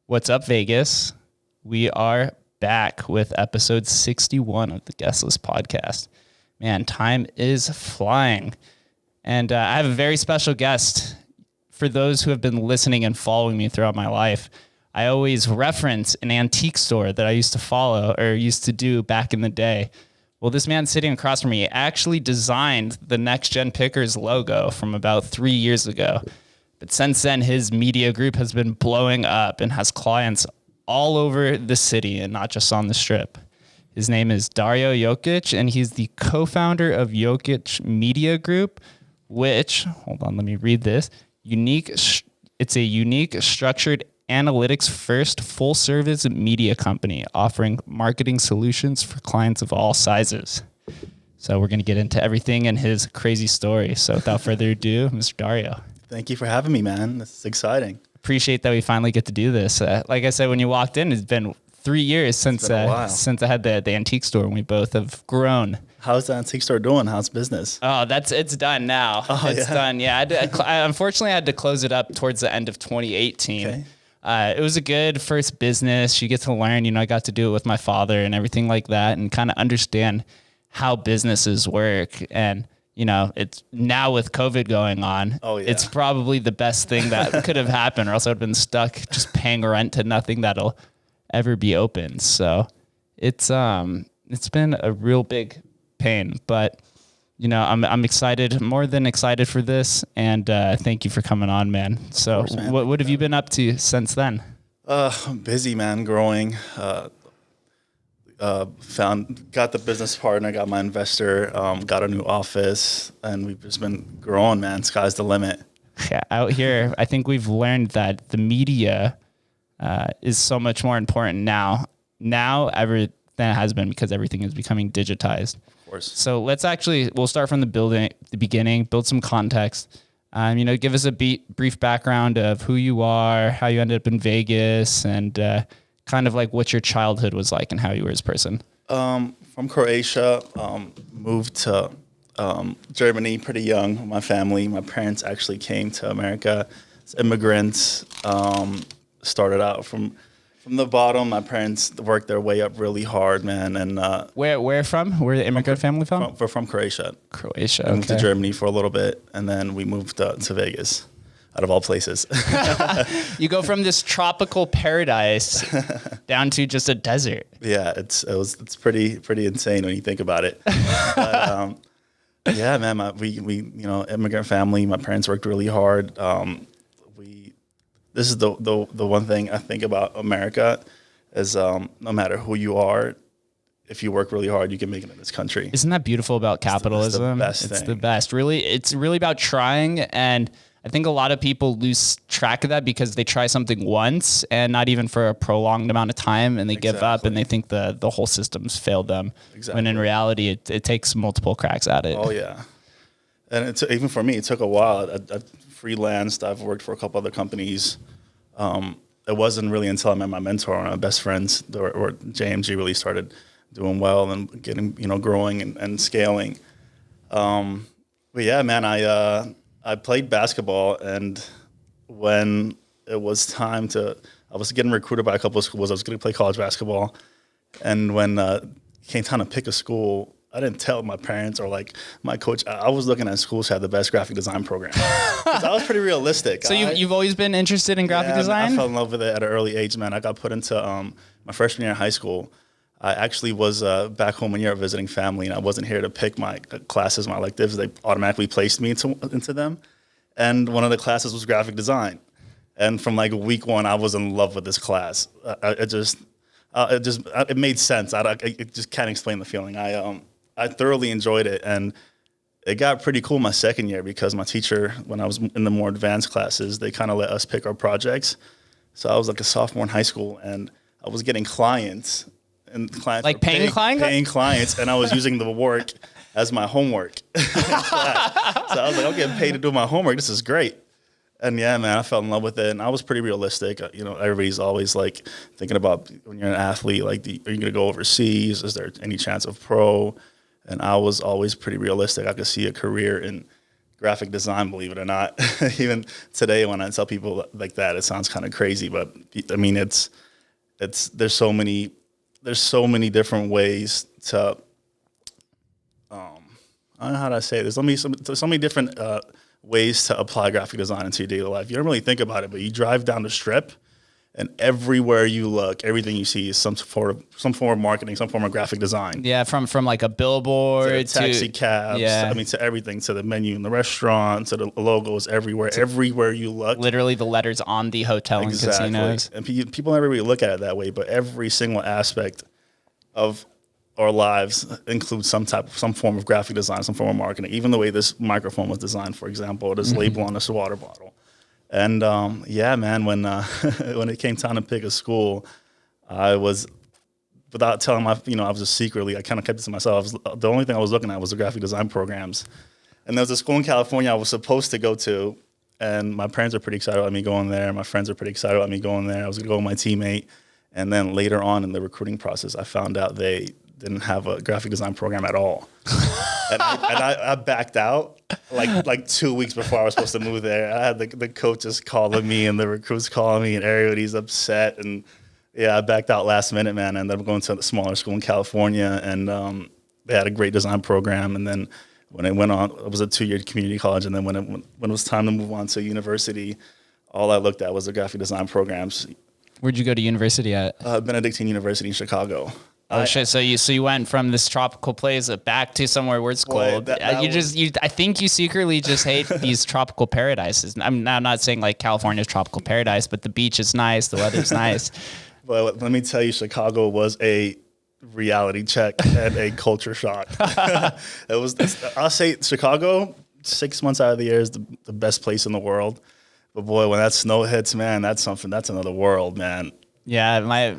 What's up, Vegas? We are back with episode 61 of the Guestless podcast. Man, time is flying. And I have a very special guest. For those who have been listening and following me throughout my life, I always reference an antique store that I used to follow or used to do back in the day. Well, this man sitting across from me actually designed the Next Gen Pickers logo from about 3 years ago. But since then, his media group has been blowing up and has clients all over the city and not just on the Strip. His name is Dario Jokic, and he's the co-founder of Jokic Media Group, which, hold on, let me read this. It's a unique, structured, analytics-first, full-service media company offering marketing solutions for clients of all sizes. So we're going to get into everything in his crazy story. So without further ado, Mr. Dario. Thank you for having me, man. This is exciting. Appreciate that we finally get to do this. Like I said, when you walked in, it's been 3 years since I had the antique store, and we both have grown. How's the antique store doing? How's business? Oh, it's done now. It's done. Yeah, I unfortunately had to close it up towards the end of 2018. Okay. It was a good first business. You get to learn. I got to do it with my father and everything like that, and kind of understand how businesses work. And it's now with COVID going on. Oh, yeah. It's probably the best thing that could have happened, or else I would have been stuck just paying rent to nothing that'll ever be open. So it's been a real big pain, but I'm excited, more than excited for this. And thank you for coming on, man. So course, man. What have you been up to since then? Busy, man, growing. Got the business partner, got my investor, got a new office, and we've just been growing, man. Sky's the limit. Yeah, out here, I think we've learned that the media is so much more important now than it has been, because everything is becoming digitized. Of course. So we'll start from the beginning, build some context. Give us a brief background of who you are, how you ended up in Vegas, and kind of like what your childhood was like and how you were as a person. From Croatia, moved to Germany pretty young with my family. My parents actually came to America as immigrants. Started out from the bottom. My parents worked their way up really hard, man. And where from? Where the immigrant family from? We're from Croatia. Croatia. Okay. Moved to Germany for a little bit, and then we moved to Vegas. Out of all places. You go from this tropical paradise down to just a desert. Yeah, it's pretty insane when you think about it. But, yeah, man, we immigrant family. My parents worked really hard. This is the one thing I think about America is no matter who you are, if you work really hard, you can make it in this country. Isn't that beautiful about capitalism? It's the best. Really, it's really about trying. And I think a lot of people lose track of that because they try something once and not even for a prolonged amount of time, and they give up and they think the whole system's failed them. Exactly. When in reality, it takes multiple cracks at it. Oh, yeah. And even for me, it took a while. I freelanced. I've worked for a couple other companies. It wasn't really until I met my mentor and my best friends, or JMG, really started doing well and getting, growing and scaling. But yeah, man, I played basketball, and when it was time I was getting recruited by a couple of schools. I was going to play college basketball, and when it came time to pick a school, I didn't tell my parents or like my coach. I was looking at schools that had the best graphic design program. I was pretty realistic. So you've always been interested in graphic design? I fell in love with it at an early age, man. I got put into my freshman year in high school. I actually was back home one year visiting family, and I wasn't here to pick my classes, my electives. They automatically placed me into them. And one of the classes was graphic design. And from like week one, I was in love with this class. It made sense. I just can't explain the feeling. I thoroughly enjoyed it. And it got pretty cool my second year because my teacher, when I was in the more advanced classes, they kind of let us pick our projects. So I was like a sophomore in high school, and I was getting clients. And clients like paying clients, and I was using the work as my homework. So I was like, I'm getting paid to do my homework. This is great. And yeah, man, I fell in love with it, and I was pretty realistic. Everybody's always like thinking about when you're an athlete, like, are you going to go overseas? Is there any chance of pro? And I was always pretty realistic. I could see a career in graphic design, believe it or not. Even today, when I tell people like that, it sounds kind of crazy, but I mean, there's so many different ways to, I don't know how to say it. There's so many different ways to apply graphic design into your daily life. You don't really think about it, but you drive down the strip, and everywhere you look, everything you see is some form of marketing, some form of graphic design. Yeah, from like a billboard to taxi cabs. Yeah. I mean, to everything, to the menu in the restaurant, to the logos everywhere. Everywhere you look, literally the letters on the hotel and casinos. And people never really look at it that way, but every single aspect of our lives includes some form of graphic design, some form of marketing. Even the way this microphone was designed, for example, this label on this water bottle. And yeah, man, when when it came time to pick a school, I was, without telling I was just secretly, I kind of kept it to myself. The only thing I was looking at was the graphic design programs. And there was a school in California I was supposed to go to, and my parents are pretty excited about me going there. My friends are pretty excited about me going there. I was going to go with my teammate. And then later on in the recruiting process, I found out they didn't have a graphic design program at all. and I backed out like 2 weeks before I was supposed to move there. I had the coaches calling me and the recruits calling me, and everybody's upset. And yeah, I backed out last minute, man. I ended up going to a smaller school in California, and they had a great design program. And then when it went on, it was a 2-year community college. And then when it was time to move on to university, all I looked at was the graphic design programs. Where'd you go to university at? Benedictine University in Chicago. Oh shit! So you went from this tropical place back to somewhere where it's cold. I think you secretly just hate these tropical paradises. I'm not saying like California's tropical paradise, but the beach is nice, the weather's nice. Well, let me tell you, Chicago was a reality check and a culture shock. I'll say Chicago, 6 months out of the year is the best place in the world. But boy, when that snow hits, man, that's another world, man. Yeah,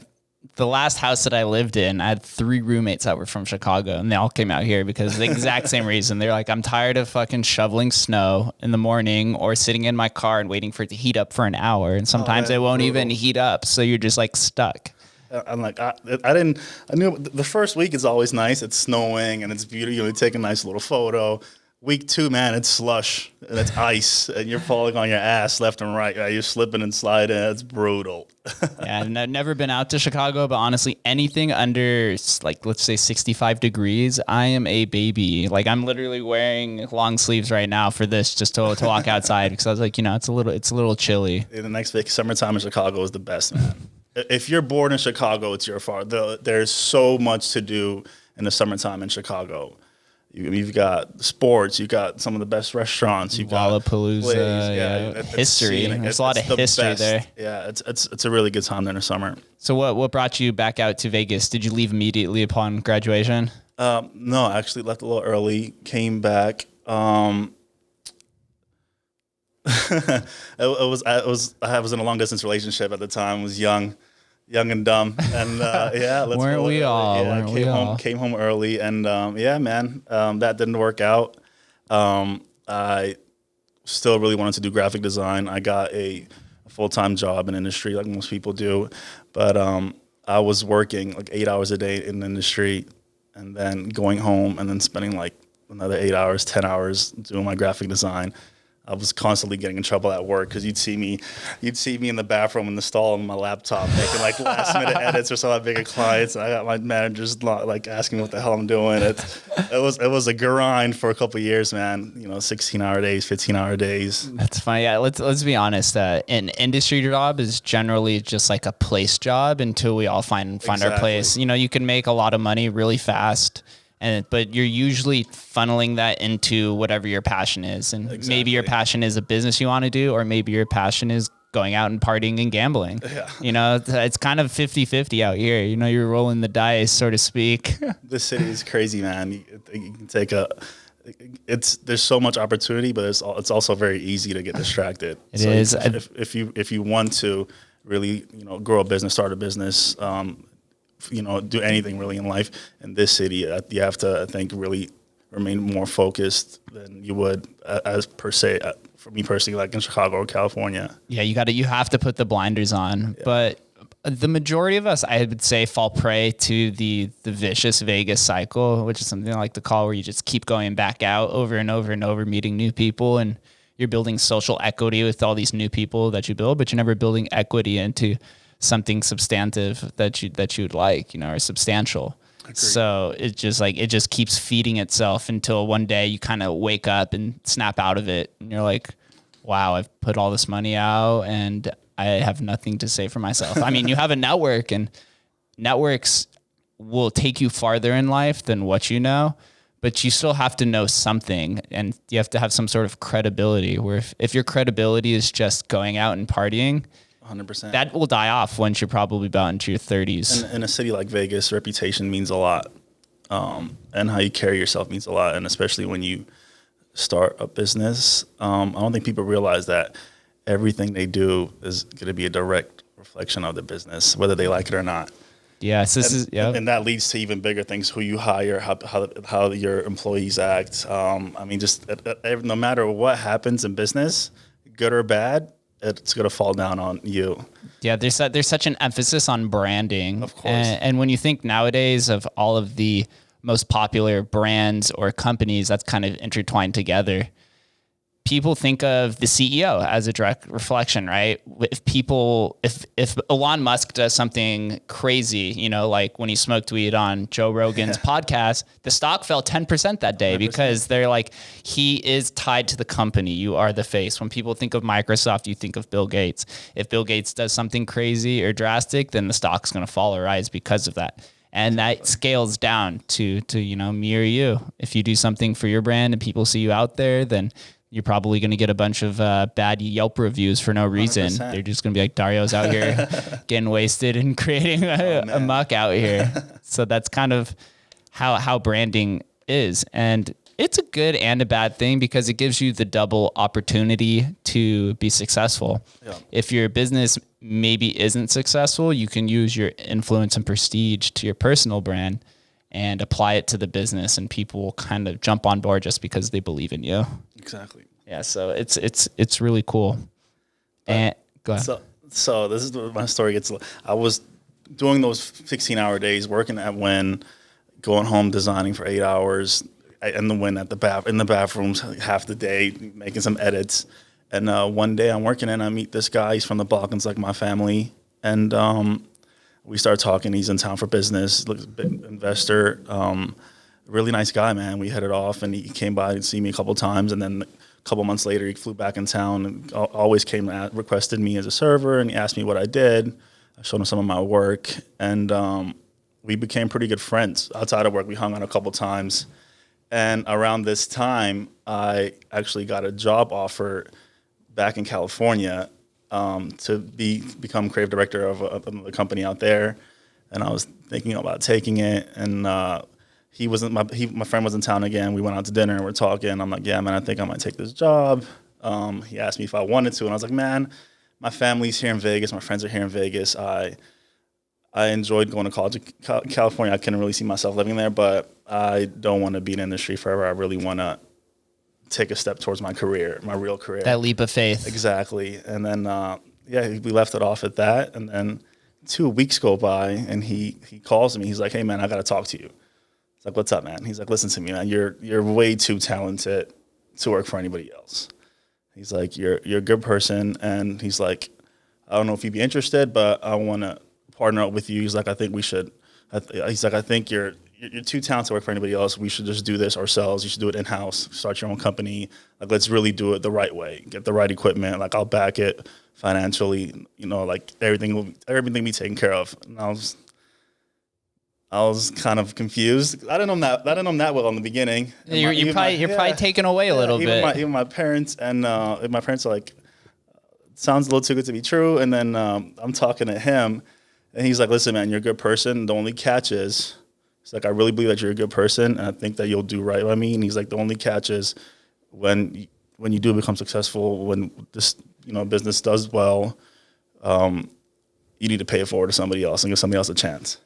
the last house that I lived in, I had 3 roommates that were from Chicago, and they all came out here because of the exact same reason. They're like, I'm tired of fucking shoveling snow in the morning or sitting in my car and waiting for it to heat up for an hour. And sometimes it won't even heat up. So you're just like stuck. I'm like, I knew the first week is always nice. It's snowing and it's beautiful. You take a nice little photo. Week 2, man, it's slush and it's ice and you're falling on your ass left and right. You're slipping and sliding. It's brutal. Yeah, I've never been out to Chicago, but honestly, anything under like, let's say 65 degrees, I am a baby. Like I'm literally wearing long sleeves right now for this just to walk outside because I was like, it's a little chilly. In the next week, summertime in Chicago is the best, man. If you're born in Chicago, it's your fault. There's so much to do in the summertime in Chicago. You've got sports. You've got some of the best restaurants. You've got Lollapalooza, history. There's a lot of history there. Yeah, it's a really good time there in the summer. So what brought you back out to Vegas? Did you leave immediately upon graduation? No, I actually left a little early. Came back. I was in a long distance relationship at the time. I was young and dumb, and weren't we all? Came home early, and that didn't work out. I still really wanted to do graphic design. I got a full-time job in industry, like most people do, but I was working like 8 hours a day in the industry, and then going home and then spending like another 8 hours, 10 hours doing my graphic design. I was constantly getting in trouble at work because you'd see me in the bathroom in the stall on my laptop making like last minute edits or some of bigger clients. And I got my managers like asking me what the hell I'm doing. It was a grind for a couple of years, man. 16-hour days, 15-hour days. That's funny. Yeah, let's be honest. An industry job is generally just like a place job until we all find our place. You can make a lot of money really fast. But you're usually funneling that into whatever your passion is. And maybe your passion is a business you want to do, or maybe your passion is going out and partying and gambling. Yeah. It's kind of 50-50 out here. You're rolling the dice, so to speak. This city is crazy, man. You can take there's so much opportunity, but it's also very easy to get distracted. It is. If you want to really, grow a business, start a business, do anything really in life in this city, you have to, I think, really remain more focused than you would for me personally, like in Chicago or California. Yeah, you have to put the blinders on. Yeah. But the majority of us, I would say, fall prey to the vicious Vegas cycle, which is something I like to call where you just keep going back out over and over and over, meeting new people, and you're building social equity with all these new people that you build, but you're never building equity into something substantive that you'd like, or substantial. Agreed. So it just keeps feeding itself until one day you kind of wake up and snap out of it, and you're like, wow, I've put all this money out and I have nothing to say for myself. I mean, you have a network, and networks will take you farther in life than what you know, but you still have to know something, and you have to have some sort of credibility, where if your credibility is just going out and partying, 100%. That will die off once you're probably about into your 30s. In a city like Vegas, reputation means a lot, and how you carry yourself means a lot, and especially when you start a business. I don't think people realize that everything they do is going to be a direct reflection of the business, whether they like it or not. Yes, and that leads to even bigger things: who you hire, how your employees act. I mean, just no matter what happens in business, good or bad, it's going to fall down on you. Yeah, there's such an emphasis on branding, of course. And when you think nowadays of all of the most popular brands or companies that's kind of intertwined together, people think of the CEO as a direct reflection, right? If Elon Musk does something crazy, like when he smoked weed on Joe Rogan's podcast, the stock fell 10% that day 100%. Because they're like, he is tied to the company. You are the face. When people think of Microsoft, you think of Bill Gates. If Bill Gates does something crazy or drastic, then the stock's going to fall or rise because of that. And that scales down to me or you. If you do something for your brand and people see you out there, then you're probably going to get a bunch of bad Yelp reviews for no reason. 100%. They're just going to be like, Dario's out here getting wasted and creating a muck out here. So that's kind of how branding is. And it's a good and a bad thing because it gives you the double opportunity to be successful. Yeah. If your business maybe isn't successful, you can use your influence and prestige to your personal brand and apply it to the business, and people will kind of jump on board just because they believe in you. Exactly. Yeah. So it's really cool. And go ahead. So this is where my story gets. I was doing those 16-hour days, working at Wynn, going home designing for 8 hours, and the Wynn in the bathrooms half the day, making some edits. And one day I'm working and I meet this guy. He's from the Balkans, like my family, and we started talking. He's in town for business, looks a big investor, really nice guy, man. We headed off, and he came by and see me a couple of times, and then a couple months later, he flew back in town and always requested me as a server, and he asked me what I did. I showed him some of my work, and we became pretty good friends. Outside of work, we hung out a couple times, and around this time, I actually got a job offer back in California to become creative director of a company out there, and I was thinking about taking it. And my friend was in town again. We went out to dinner and we're talking. I'm like, yeah, man, I think I might take this job. He asked me if I wanted to, and I was like, man, my family's here in Vegas. My friends are here in Vegas. I enjoyed going to college in California. I couldn't really see myself living there, but I don't want to be in the industry forever. I really want to take a step towards my career, my real career. That leap of faith. Exactly. And then, we left it off at that. And then 2 weeks go by, and he calls me. He's like, hey, man, I got to talk to you. It's like, what's up, man? He's like, listen to me, man. You're way too talented to work for anybody else. He's like, you're a good person. And he's like, I don't know if you'd be interested, but I want to partner up with you. He's like, I think we should. He's like, I think you're too talented to work for anybody else. We should just do this ourselves. You should do it in-house. Start your own company. Like, let's really do it the right way. Get the right equipment. Like, I'll back it financially. Like everything will be taken care of. And I was kind of confused. I didn't know that well in the beginning. You're probably taken away a little bit. Even my parents and my parents are like, sounds a little too good to be true. And then I'm talking to him, and he's like, listen, man, you're a good person. The only catch is, he's like, I really believe that you're a good person, and I think that you'll do right by me. And he's like, the only catch is when you do become successful, when this business does well, you need to pay it forward to somebody else and give somebody else a chance.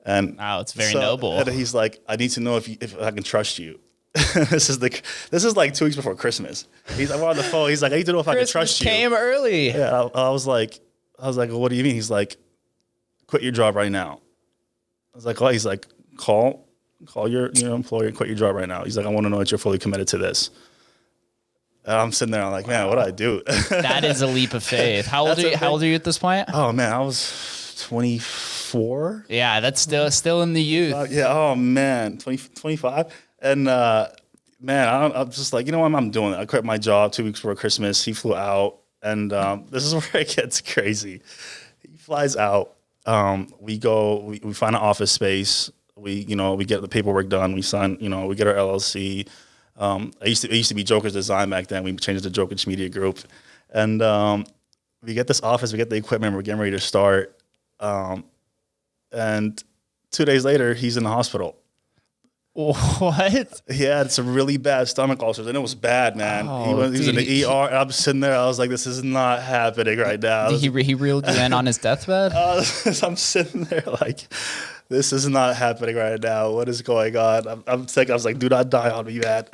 And wow, it's very noble. And he's like, I need to know if I can trust you. This is like 2 weeks before Christmas. We're on the phone. He's like, I need to know if I can trust you. Christmas came early. Yeah, I was like, well, what do you mean? He's like, quit your job right now. I was like, oh, he's like, call your employer and quit your job right now. He's like, I want to know that you're fully committed to this. And I'm sitting there, I'm like, man, what do I do? That is a leap of faith. How old are you at this point? Oh man, I was 24. Yeah, that's still in the youth. Yeah. Oh man, 25. And man, I'm just like, you know what I'm doing? I quit my job 2 weeks before Christmas. He flew out, and this is where it gets crazy. He flies out. We find an office space. We get the paperwork done. We sign. We get our LLC. It used to be Jokic Design back then. We changed it to Jokic Media Group, and we get this office. We get the equipment. We're getting ready to start. And 2 days later, he's in the hospital. What? He had some really bad stomach ulcers, and it was bad, man. Oh, he was in the ER, and I'm sitting there. I was like, this is not happening right now. He reeled you in on his deathbed? I'm sitting there like, this is not happening right now. What is going on? I'm sick. I was like, do not die on me, man.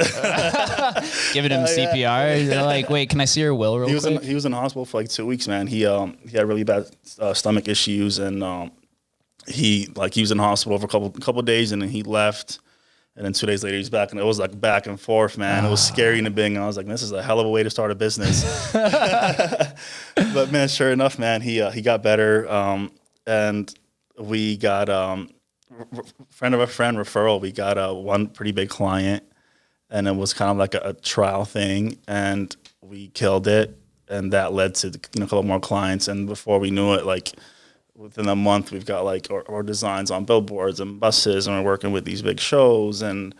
Giving him CPR. Yeah. They're like, wait, can I see your will real quick? He was in the hospital for like 2 weeks, man. He had really bad stomach issues, and he was in the hospital for a couple of days, and then he left. And then 2 days later, he's back, and it was like back and forth, man. It was scary in the beginning. I was like, this is a hell of a way to start a business. But man, sure enough, man, he got better, and we got friend of a friend referral. We got one pretty big client, and it was kind of like a trial thing, and we killed it, and that led to a couple more clients. And before we knew it, like, within a month, we've got like our designs on billboards and buses, and we're working with these big shows. And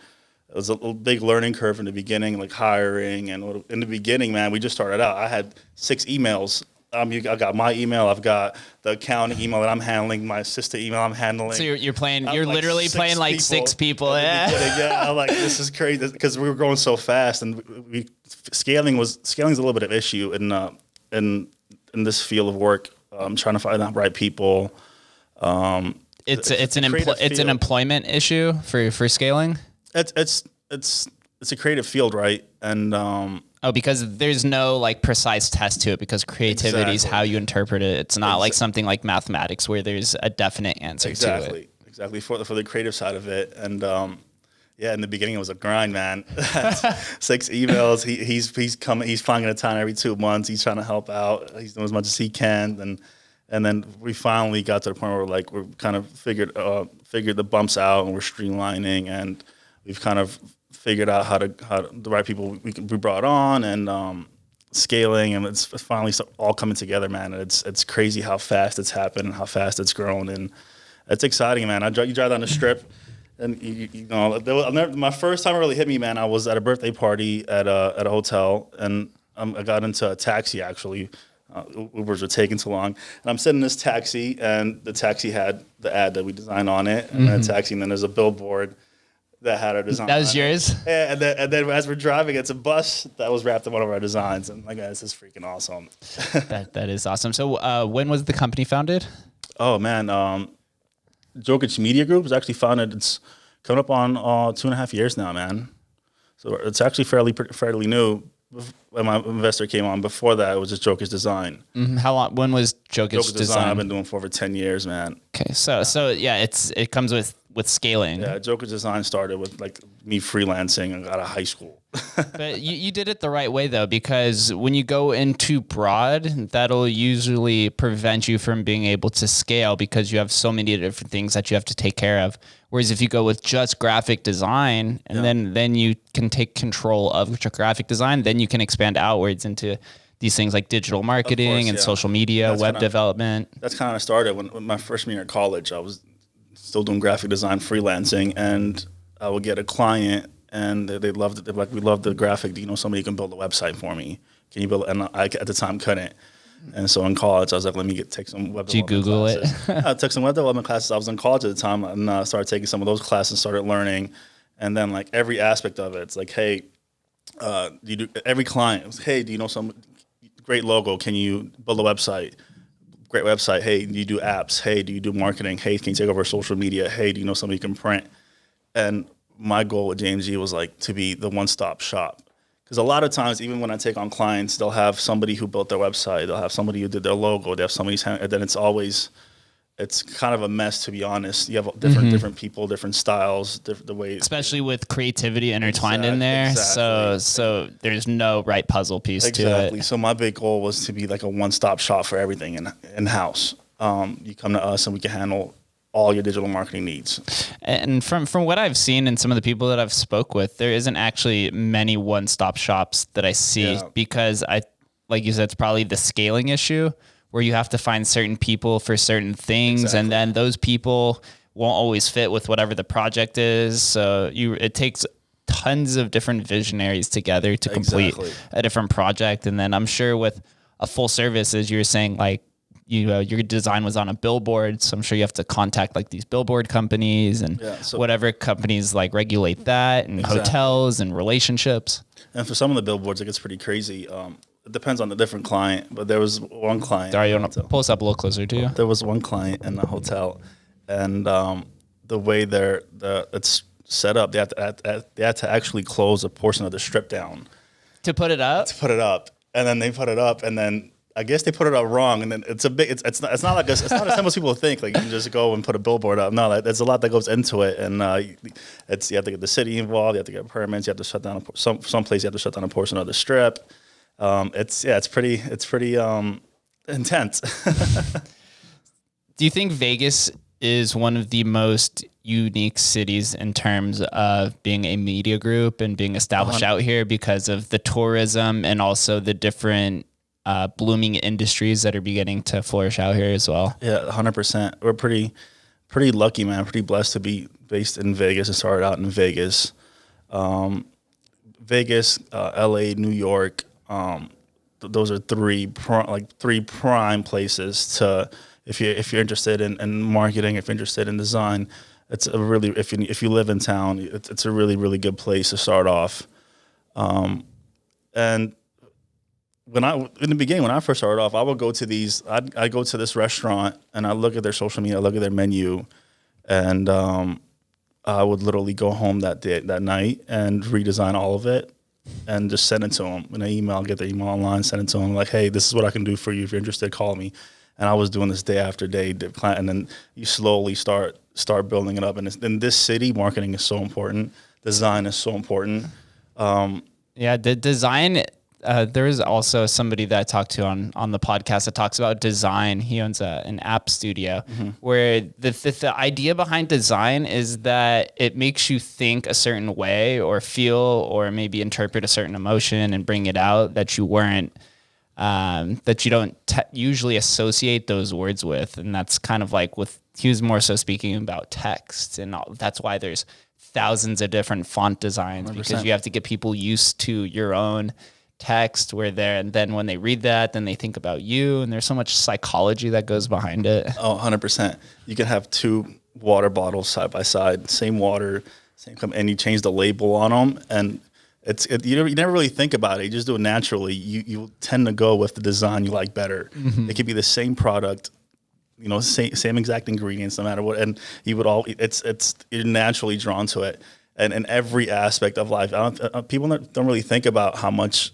it was a big learning curve in the beginning, like hiring. And in the beginning, man, we just started out. I had 6 emails. I got my email. I've got the accounting email that I'm handling. My assistant email I'm handling. So you're playing. You're like literally playing like 6 people. Yeah. I'm like, this is crazy because we were growing so fast, and scaling's a little bit of issue in this field of work. I'm trying to find the right people. It's an employment issue for scaling. It's a creative field, right? And because there's no like precise test to it, because creativity is how you interpret it. It's not like something like mathematics where there's a definite answer to it. Exactly for the creative side of it. And yeah, in the beginning it was a grind, man. 6 emails. He's flying into town every 2 months. He's trying to help out. He's doing as much as he can. And then we finally got to the point where we're kind of figured the bumps out, and we're streamlining, and we've kind of figured out how the right people we brought on, and scaling, and it's finally all coming together, man. And it's crazy how fast it's happened and how fast it's grown, and it's exciting, man. You drive down the strip. And my first time it really hit me, man. I was at a birthday party at a hotel, and I got into a taxi. Actually, Ubers were taking too long, and I'm sitting in this taxi, and the taxi had the ad that we designed on it, and then a taxi, and then there's a billboard that had our design. That was yours. Yeah, and then as we're driving, it's a bus that was wrapped in one of our designs, and like, this is freaking awesome. That is awesome. So, when was the company founded? Oh man. Jokic Media Group was actually founded. It's coming up on 2.5 years now, man. So it's actually fairly new. When my investor came on, before that, it was just Jokic Design. Mm-hmm. How long? When was Jokic Design? I've been doing for over 10 years, man. Okay, so yeah, it comes with scaling. Yeah, Jokic Design started with like me freelancing out of high school. But you did it the right way, though, because when you go into broad, that'll usually prevent you from being able to scale, because you have so many different things that you have to take care of. Whereas if you go with just graphic design, and then you can take control of graphic design, then you can expand outwards into these things like digital marketing and social media, web development. That's kind of started when my freshman year of college. I was still doing graphic design, freelancing, and I would get a client, and they loved it. They're like, we love the graphic. Do you know somebody who can build a website for me? Can you build it? And I, at the time, couldn't. And so in college, I was like, let me take some web development. Did you Google classes. I took some web development classes. I was in college at the time, and started taking some of those classes, started learning. And then like every aspect of it, it's like, hey, every client was, hey, do you know some great logo? Can you build a website? Great website. Hey, do you do apps? Hey, do you do marketing? Hey, can you take over social media? Hey, do you know somebody who can print? And my goal with JMG was like to be the one-stop shop. Because a lot of times, even when I take on clients, they'll have somebody who built their website, they'll have somebody who did their logo, they have somebody's hand, and then it's it's kind of a mess, to be honest. You have different people, different styles, the way, especially with creativity intertwined in there. Exactly. So there's no right puzzle piece to it. Exactly. So my big goal was to be like a one-stop shop for everything in house. You come to us and we can handle all your digital marketing needs. And from what I've seen and some of the people that I've spoke with, there isn't actually many one-stop shops that I see because like you said, it's probably the scaling issue where you have to find certain people for certain things. And then those people won't always fit with whatever the project is. So it takes tons of different visionaries together to complete a different project. And then I'm sure with a full service, as you were saying, like, your design was on a billboard. So I'm sure you have to contact like these billboard companies and whatever companies like regulate that, and hotels and relationships. And for some of the billboards, it gets pretty crazy. It depends on the different client, but there was one client. Dario, you want to pull us up a little closer to you? There was one client in the hotel, and the way it's set up, they had to actually close a portion of the strip down to put it up. And then they put it up, and then I guess they put it up wrong, and then it's not as simple as people think. Like you can just go and put a billboard up. No, there's a lot that goes into it, and you have to get the city involved. You have to get permits. You have to shut down some place. You have to shut down a portion of the strip. It's pretty intense. Do you think Vegas is one of the most unique cities in terms of being a media group and being established out here because of the tourism and also the different blooming industries that are beginning to flourish out here as well? Yeah, 100%. We're pretty lucky, man. Pretty blessed to be based in Vegas and started out in Vegas. Vegas, LA, New York. Those are three prime places to if you're interested in marketing, if you're interested in design. It's a really if you live in town, it's a really good place to start off. And in the beginning, when I first started off, I would go to these. I'd go to this restaurant and I look at their social media, I look at their menu, and I would literally go home that night and redesign all of it and just send it to them in an email. Get their email online, send it to them like, hey, this is what I can do for you. If you're interested, call me. And I was doing this day after day, and then you slowly start building it up. And in this city, marketing is so important. Design is so important. The design. There is also somebody that I talked to on the podcast that talks about design. He owns an app studio where the idea behind design is that it makes you think a certain way or feel or maybe interpret a certain emotion and bring it out that you weren't, that you don't usually associate those words with. And that's kind of like he was more so speaking about text and all. That's why there's thousands of different font designs 100%. Because you have to get people used to your own text and then when they read that, then they think about you, and there's so much psychology that goes behind it. 100%. You can have two water bottles side by side, same water, same and you change the label on them, and you never really think about it. You just do it naturally. You tend to go with the design you like better. It could be the same product, same exact ingredients, no matter what, and you're naturally drawn to it. And in every aspect of life, people don't really think about how much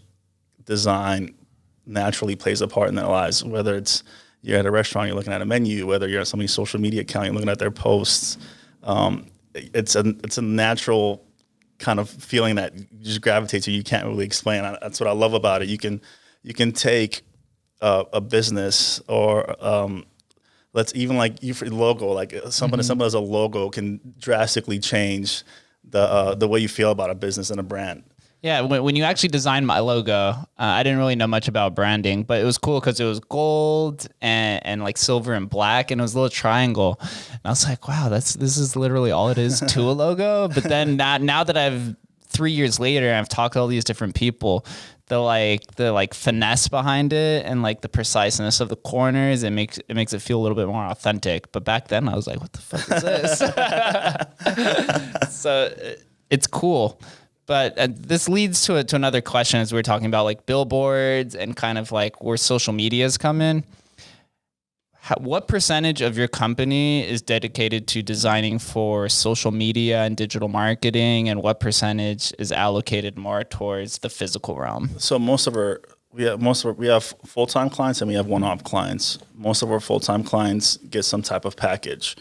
design naturally plays a part in their lives, whether it's you're at a restaurant, you're looking at a menu, whether you're on somebody's social media account, you're looking at their posts. It's a natural kind of feeling that you just gravitate to. You can't really explain. That's what I love about it. You can take a business or let's even like your logo, like someone as a logo can drastically change the way you feel about a business and a brand. Yeah, when you actually designed my logo, I didn't really know much about branding, but it was cool because it was gold and like silver and black, and it was a little triangle. And I was like, wow, this is literally all it is to a logo. But then now that I've 3 years later, I've talked to all these different people, the finesse behind it and like the preciseness of the corners, it makes it feel a little bit more authentic. But back then I was like, what the fuck is this? So it's cool. But this leads to another question as we're talking about like billboards and kind of like where social medias come in. What percentage of your company is dedicated to designing for social media and digital marketing, and what percentage is allocated more towards the physical realm? So most of we have full-time clients and we have one-off clients. Most of our full-time clients get some type of package,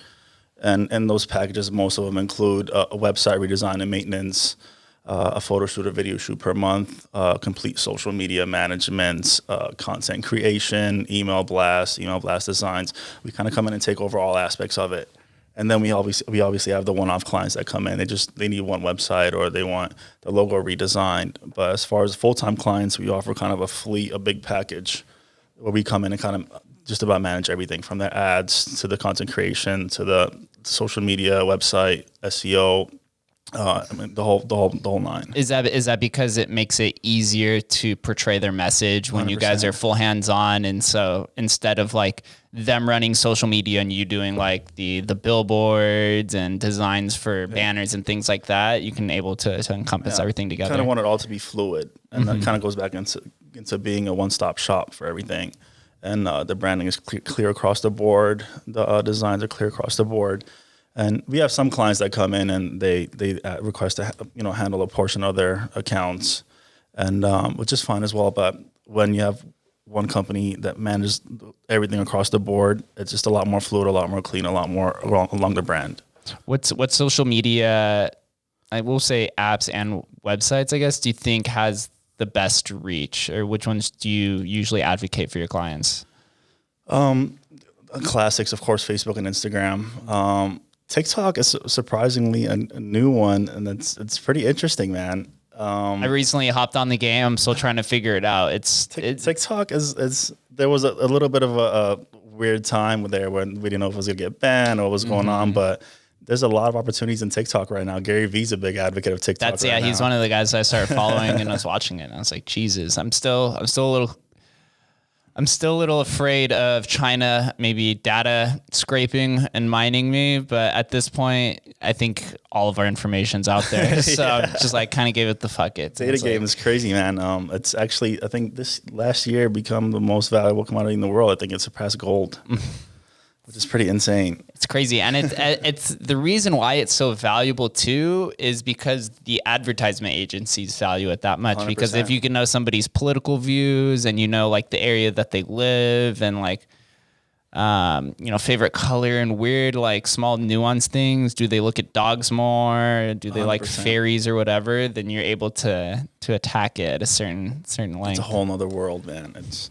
and those packages, most of them include a website redesign and maintenance, a photo shoot or video shoot per month, complete social media management, content creation, email blast designs. We kind of come in and take over all aspects of it. And then we obviously have the one-off clients that come in. They need one website or they want the logo redesigned. But as far as full-time clients, we offer kind of a big package where we come in and kind of just about manage everything from their ads to the content creation to the social media, website, SEO. The whole nine. Is that because it makes it easier to portray their message when 100%. You guys are full hands on, and so instead of like them running social media and you doing like the billboards and designs for banners and things like that, you can able to encompass everything together. Kind of want it all to be fluid, and that kind of goes back into being a one-stop shop for everything. And the branding is clear across the board. The designs are clear across the board. And we have some clients that come in and they request to handle a portion of their accounts, and which is fine as well. But when you have one company that manages everything across the board, it's just a lot more fluid, a lot more clean, a lot more along the brand. What social media, I will say apps and websites, I guess, do you think has the best reach, or which ones do you usually advocate for your clients? Classics, of course, Facebook and Instagram. TikTok is surprisingly a new one, and it's pretty interesting, man. I recently hopped on the game. I'm still trying to figure it out. TikTok is there was a little bit of a weird time there when we didn't know if it was gonna get banned or what was going on, but there's a lot of opportunities in TikTok right now. Gary Vee's a big advocate of TikTok. He's one of the guys I started following, and I was watching it, and I was like, Jesus, I'm still a little afraid of China maybe data scraping and mining me, but at this point, I think all of our information's out there. So I'm just like kind of gave it the fuck it. Data game is crazy, man. It's actually, I think this last year become the most valuable commodity in the world. I think it surpassed gold, which is pretty insane. It's crazy. And it's the reason why it's so valuable too is because the advertisement agencies value it that much. 100%. Because if you can know somebody's political views and you know like the area that they live and like favorite color and weird like small nuanced things, do they look at dogs more? Do they 100%. Like fairies or whatever? Then you're able to attack it at a certain length. It's a whole nother world, man. It's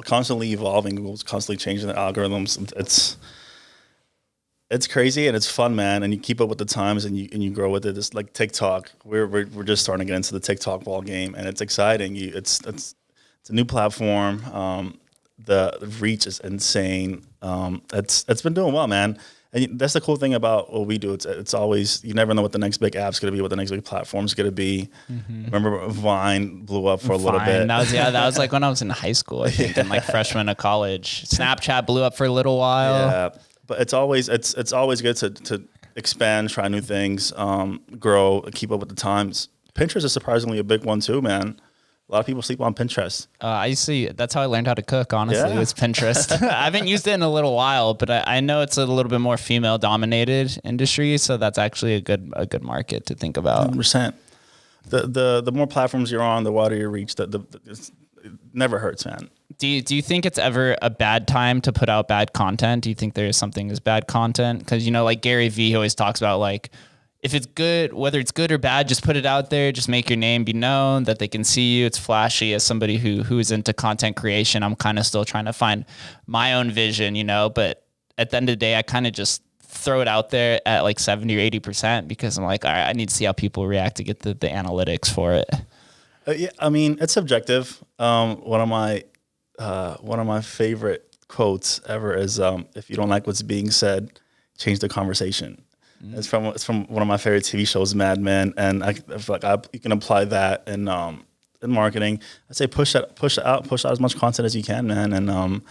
constantly evolving. Google's constantly changing the algorithms. It's crazy and it's fun, man. And you keep up with the times and you grow with it. It's like TikTok. We're just starting to get into the TikTok ball game, and it's exciting. It's a new platform. The reach is insane. It's been doing well, man. And that's the cool thing about what we do. It's always, you never know what the next big app's going to be, what the next big platform's going to be. Remember Vine blew up for a little bit. That was like when I was in high school, I think, and like freshman of college. Snapchat blew up for a little while. Yeah, but it's always good to expand, try new things, grow, keep up with the times. Pinterest is surprisingly a big one too, man. A lot of people sleep on Pinterest. That's how I learned how to cook, honestly. Yeah. It's Pinterest. I haven't used it in a little while, but I know it's a little bit more female dominated industry. So that's actually a good market to think about. 100%. The more platforms you're on, the wider your reach, it never hurts, man. Do you think it's ever a bad time to put out bad content? Do you think there's something as bad content? Because, like Gary Vee always talks about like, if it's good, whether it's good or bad, just put it out there. Just make your name be known, that they can see you. It's flashy. As somebody who is into content creation, I'm kind of still trying to find my own vision, But at the end of the day, I kind of just throw it out there at like 70 or 80% because I'm like, all right, I need to see how people react to get the analytics for it. Yeah, I mean, it's subjective. One of my favorite quotes ever is, "If you don't like what's being said, change the conversation." It's from one of my favorite TV shows, Mad Men, and I feel like you can apply that in marketing. I say push out as much content as you can, man. And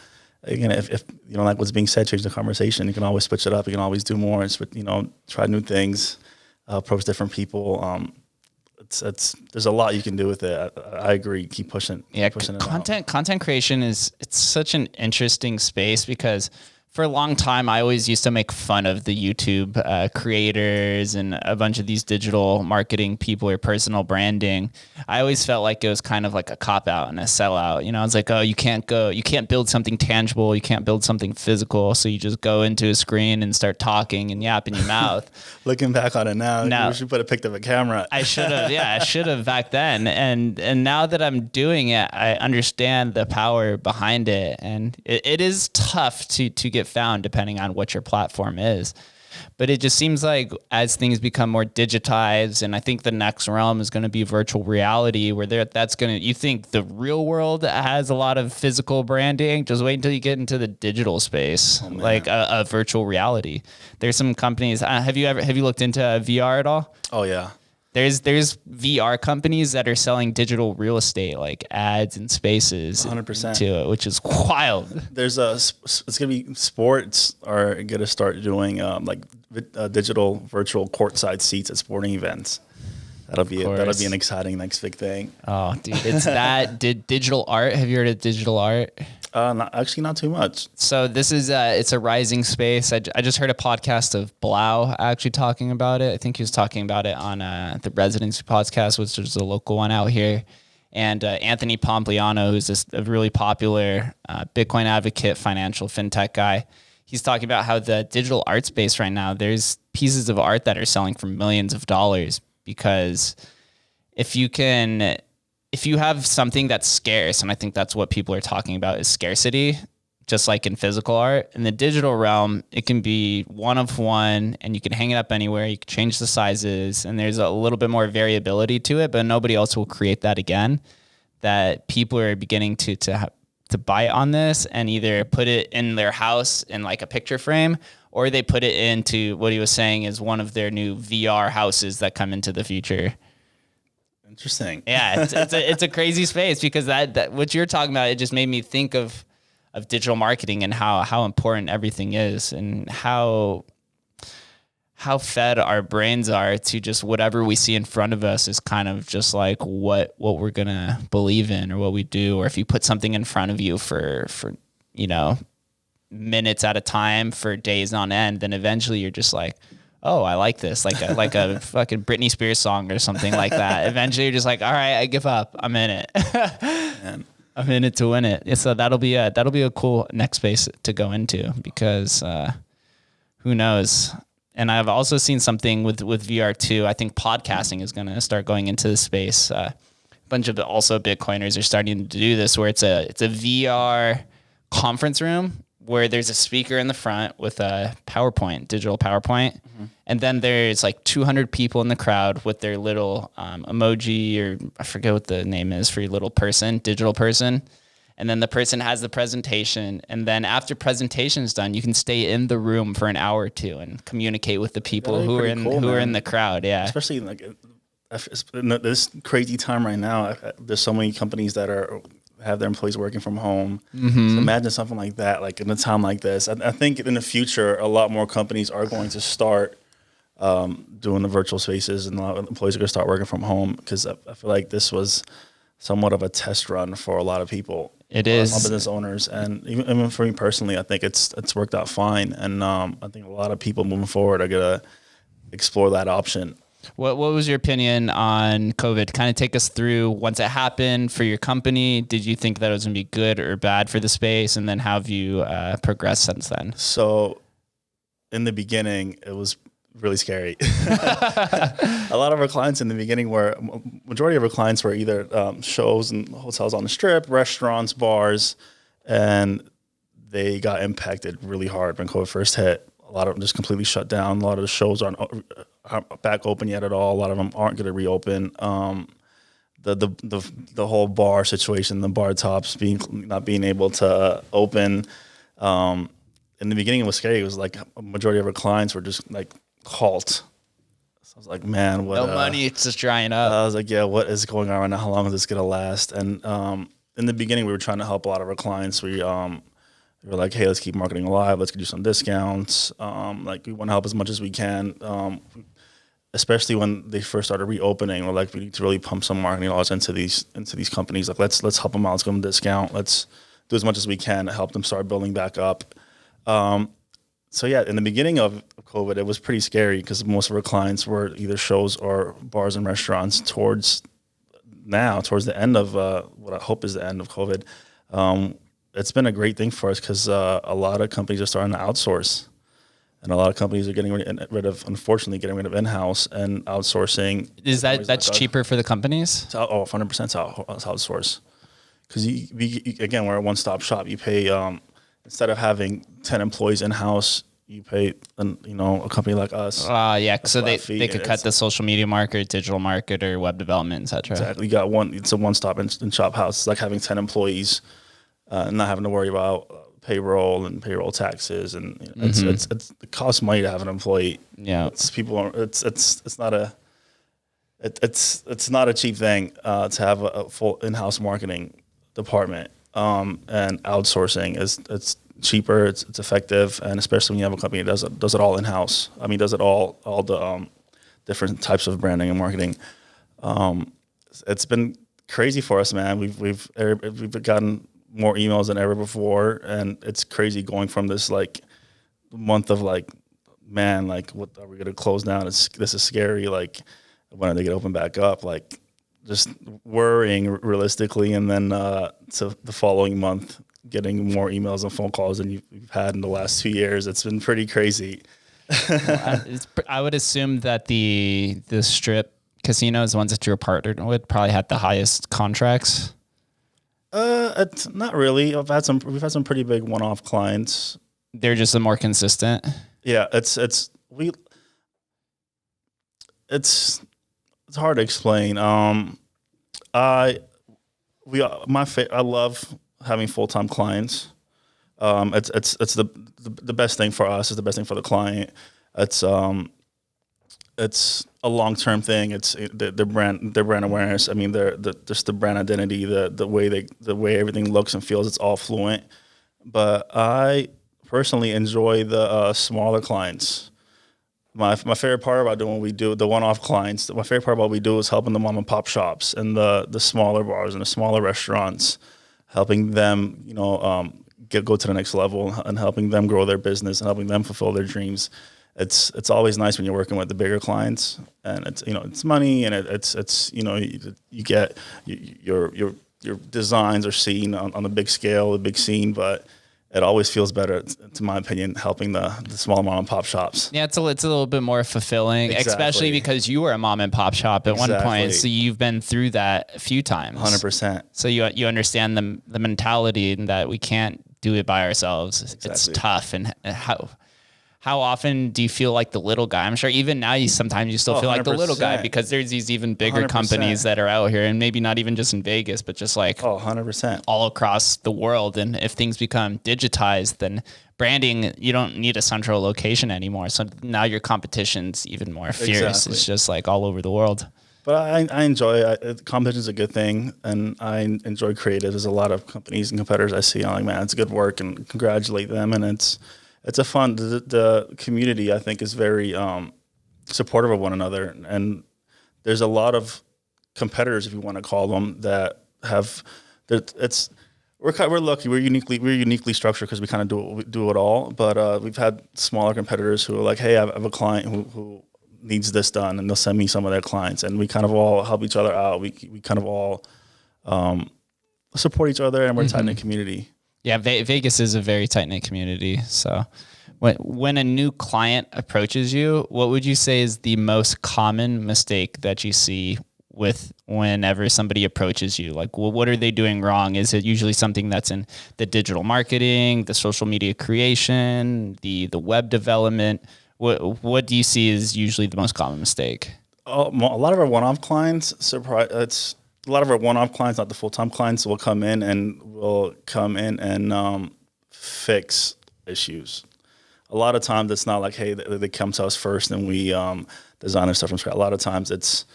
again, if you don't like what's being said, change the conversation. You can always switch it up. You can always do more. Try new things, approach different people. There's a lot you can do with it. I agree. Keep pushing. Yeah, pushing content creation it's such an interesting space because for a long time, I always used to make fun of the YouTube creators and a bunch of these digital marketing people or personal branding. I always felt like it was kind of like a cop out and a sellout. You know, it's like, oh, you can't build something tangible. You can't build something physical. So you just go into a screen and start talking and yapping your mouth. Looking back on it now, you should put a pic of a camera. I should have. Yeah, I should have back then. And now that I'm doing it, I understand the power behind it. And it is tough to get found depending on what your platform is. But it just seems like as things become more digitized, and I think the next realm is going to be virtual reality, where you think the real world has a lot of physical branding. Just wait until you get into the digital space, like a virtual reality. There's some companies. Have you looked into VR at all? Oh yeah. There's VR companies that are selling digital real estate, like ads and spaces 100% to it, which is wild. There's it's gonna be sports are gonna start doing digital virtual courtside seats at sporting events. That'll be an exciting next big thing. Oh, dude, it's that. Digital art. Have you heard of digital art? Not too much. So this is it's a rising space. I just heard a podcast of Blau actually talking about it. I think he was talking about it on the Residency podcast, which is a local one out here. And Anthony Pompliano, who's a really popular Bitcoin advocate, financial fintech guy, he's talking about how the digital art space right now, there's pieces of art that are selling for millions of dollars, because if you have something that's scarce, and I think that's what people are talking about is scarcity, just like in physical art. In the digital realm, it can be one of one, and you can hang it up anywhere. You can change the sizes, and there's a little bit more variability to it, but nobody else will create that again. That people are beginning to buy on this and either put it in their house in like a picture frame, or they put it into what he was saying is one of their new VR houses that come into the future. Interesting. Yeah, it's a crazy space, because that what you're talking about, it just made me think of digital marketing and how important everything is, and how fed our brains are to just whatever we see in front of us is kind of just like what we're gonna believe in or what we do. Or if you put something in front of you for minutes at a time for days on end, then eventually you're just like, oh, I like this, like a fucking Britney Spears song or something like that. Eventually you're just like, all right, I give up. I'm in it. I'm in it to win it. Yeah, so that'll be a cool next space to go into, because who knows? And I've also seen something with VR too. I think podcasting is going to start going into the space. A bunch of also Bitcoiners are starting to do this, where it's a VR conference room where there's a speaker in the front with a digital PowerPoint. Mm-hmm. And then there's like 200 people in the crowd with their little emoji, or I forget what the name is for your little digital person. And then the person has the presentation. And then after presentation is done, you can stay in the room for an hour or two and communicate with the people who are in the crowd. Yeah. Especially in this crazy time right now. There's so many companies that have their employees working from home. Mm-hmm. So imagine something like that, like in a time like this. I think in the future, a lot more companies are going to start doing the virtual spaces, and a lot of employees are going to start working from home, because I feel like this was somewhat of a test run for a lot of people. It is. Small business owners, and even for me personally, I think it's worked out fine. And I think a lot of people moving forward are going to explore that option. What was your opinion on COVID? Kind of take us through once it happened for your company. Did you think that it was going to be good or bad for the space? And then how have you progressed since then? So in the beginning, it was really scary. A lot of our clients in the beginning majority of our clients were either shows and hotels on the Strip, restaurants, bars, and they got impacted really hard when COVID first hit. A lot of them just completely shut down. A lot of the shows aren't back open yet at all. A lot of them aren't going to reopen. The whole bar situation, the bar tops not being able to open. In the beginning, it was scary. It was like a majority of our clients were just like halt. So I was like, man, what? No money, it's just drying up. I was like, yeah, what is going on right now? How long is this going to last? And in the beginning, we were trying to help a lot of our clients. We were like, hey, let's keep marketing alive. Let's do some discounts. We want to help as much as we can. Especially when they first started reopening, we're like, we need to really pump some marketing dollars into these companies. Like, let's help them out. Let's give them a discount. Let's do as much as we can to help them start building back up. So yeah, in the beginning of COVID, it was pretty scary because most of our clients were either shows or bars and restaurants. Towards the end of what I hope is the end of COVID, it's been a great thing for us because a lot of companies are starting to outsource, and a lot of companies are unfortunately getting rid of in-house and outsourcing. Is that's cheaper for the companies? 100% outsource. Because again, we're a one-stop shop. You pay instead of having 10 employees in-house, you pay a company like us. Yeah, so they could cut the social media market, digital marketer, web development, etc. Exactly. You got it's a one-stop and shop house. It's like having 10 employees, not having to worry about payroll and payroll taxes, and it costs money to have an employee. Yeah, it's not a cheap thing to have a full in-house marketing department, and outsourcing it's cheaper, it's effective, and especially when you have a company that does it all in-house. I mean, does it all the different types of branding and marketing. It's been crazy for us, man. We've gotten more emails than ever before, and it's crazy going from this like month of like, man, like what are we gonna close down? This is scary. Like, when are they gonna open back up? Like, just worrying realistically, and then to the following month, getting more emails and phone calls than you've had in the last 2 years. It's been pretty crazy. I would assume that the strip casinos, the ones that you're partnered with, probably had the highest contracts. It's not really. We've had some pretty big one-off clients. They're just the more consistent. Yeah, it's hard to explain. I love having full-time clients. It's the best thing for us. It's the best thing for the client. It's a long-term thing. It's their brand awareness. I mean, just the brand identity, the way everything looks and feels. It's all fluent. But I personally enjoy the smaller clients. My favorite part about doing what we do, the one-off clients, my favorite part about what we do is helping the mom and pop shops and the smaller bars and the smaller restaurants, helping them, go to the next level and helping them grow their business and helping them fulfill their dreams. It's always nice when you're working with the bigger clients, and it's money, and you get your designs are seen on the big scale, the big scene, but it always feels better, to my opinion, helping the small mom and pop shops. Yeah, it's a little bit more fulfilling, especially because you were a mom and pop shop at one point, so you've been through that a few times. 100%. So you understand the mentality that we can't do it by ourselves. Exactly. It's tough. And how often do you feel like the little guy? I'm sure even now sometimes you still feel like the little guy, because there's these even bigger 100%. Companies that are out here, and maybe not even just in Vegas, but just like 100% all across the world. And if things become digitized, then branding, you don't need a central location anymore. So now your competition's even more fierce. Exactly. It's just like all over the world. But I enjoy competition is a good thing, and I enjoy creative. There's a lot of companies and competitors I see. I'm like, man, it's good work, and congratulate them. And it's a fun. The community, I think, is very supportive of one another, and there's a lot of competitors, if you want to call them, that have. We're lucky. We're uniquely structured because we kind of do it all. But we've had smaller competitors who are like, hey, I have a client who needs this done, and they'll send me some of their clients, and we kind of all help each other out. We kind of all support each other, and we're a tight-knit community. Yeah, Vegas is a very tight-knit community. So when a new client approaches you, what would you say is the most common mistake that you see with whenever somebody approaches you? Like, well, what are they doing wrong? Is it usually something that's in the digital marketing, the social media creation, the web development? What do you see is usually the most common mistake? A lot of our one-off clients, not the full-time clients, will come in and fix issues. A lot of times it's not like, hey, they come to us first and we design their stuff from scratch. A lot of times it's,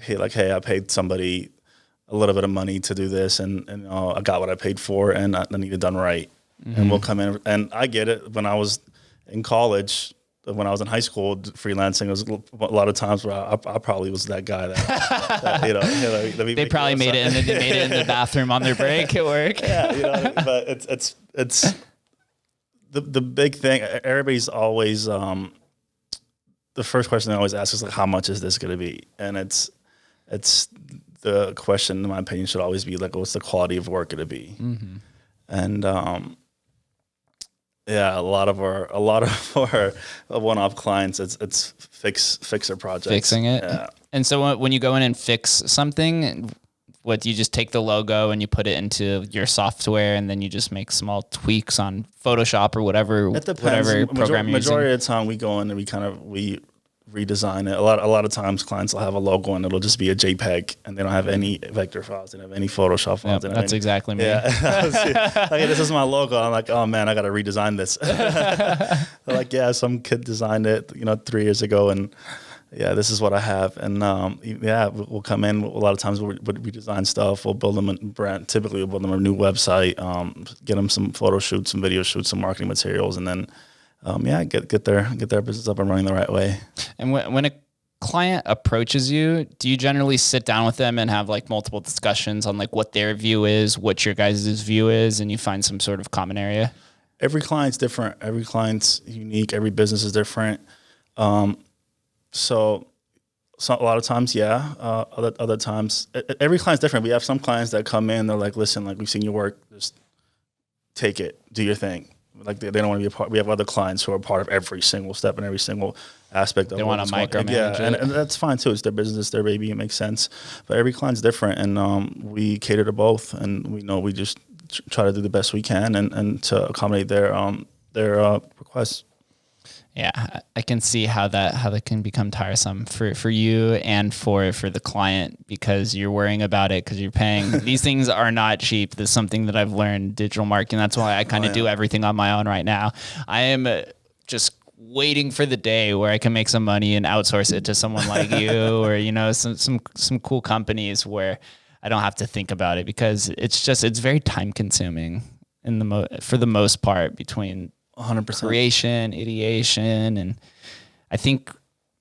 hey, I paid somebody a little bit of money to do this, and I got what I paid for, and I need it done right. Mm-hmm. And we'll come in, and I get it. When I was in college, when I was in high school, freelancing, was a lot of times where I probably was that guy that they probably made it in the bathroom on their break at work. Yeah, but it's the big thing, everybody's always, the first question they always ask is like, how much is this going to be? And it's the question, in my opinion, should always be like, what's the quality of work going to be? Mm-hmm. And, yeah, a lot of our one-off clients, it's fixer projects. Fixing it. Yeah. And so when you go in and fix something, what do you just take the logo and you put it into your software and then you just make small tweaks on Photoshop or whatever? It depends. Whatever program you're using? Majority of the time we go in and we redesign it. A lot of times clients will have a logo and it'll just be a JPEG and they don't have any vector files, they don't have any Photoshop files. Yep, that's exactly me. Yeah. Like, this is my logo. I'm like, oh man, I got to redesign this. They're like, yeah, some kid designed it, 3 years ago, and yeah, this is what I have. And yeah, we'll come in. A lot of times we'll redesign stuff. We'll build them a brand. Typically, we'll build them a new website, get them some photo shoots, some video shoots, some marketing materials, and then yeah, get their business up and running the right way. And when a client approaches you, do you generally sit down with them and have like multiple discussions on like what their view is, what your guys' view is, and you find some sort of common area? Every client's different. Every client's unique. Every business is different. So a lot of times, yeah. Other times, every client's different. We have some clients that come in, they're like, listen, like, we've seen your work, just take it, do your thing. Like, they don't want to be a part. We have other clients who are part of every single step and every single aspect of it. They want to micromanage it. And that's fine too. It's their business, their baby. It makes sense. But every client's different, and we cater to both. And we know we just try to do the best we can and to accommodate their requests. Yeah, I can see how that can become tiresome for you and for the client, because you're worrying about it because you're paying. These things are not cheap. There's something that I've learned, digital marketing. That's why I kind of do everything on my own right now. I am just waiting for the day where I can make some money and outsource it to someone like you or some cool companies where I don't have to think about it, because it's very time consuming for the most part, between 100% creation, ideation, and I think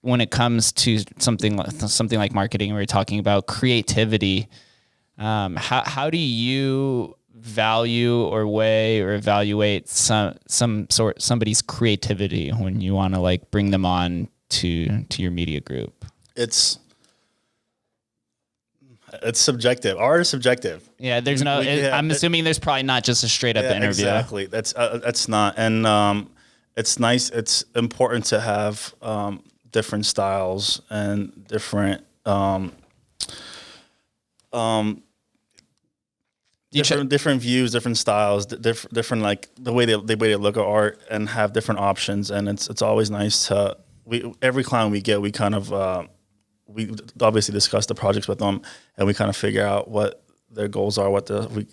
when it comes to something like marketing, we're talking about creativity. How do you value or weigh or evaluate somebody's creativity when you want to like bring them on to your media group? It's subjective. Art is subjective. Yeah, there's no. I'm assuming there's probably not just a straight up interview. Exactly. That's not. And it's nice. It's important to have different styles and different different views, different styles, different like the way they look at art, and have different options. And it's always nice to every client we get, we kind of. We obviously discuss the projects with them, and we kind of figure out what their goals are, we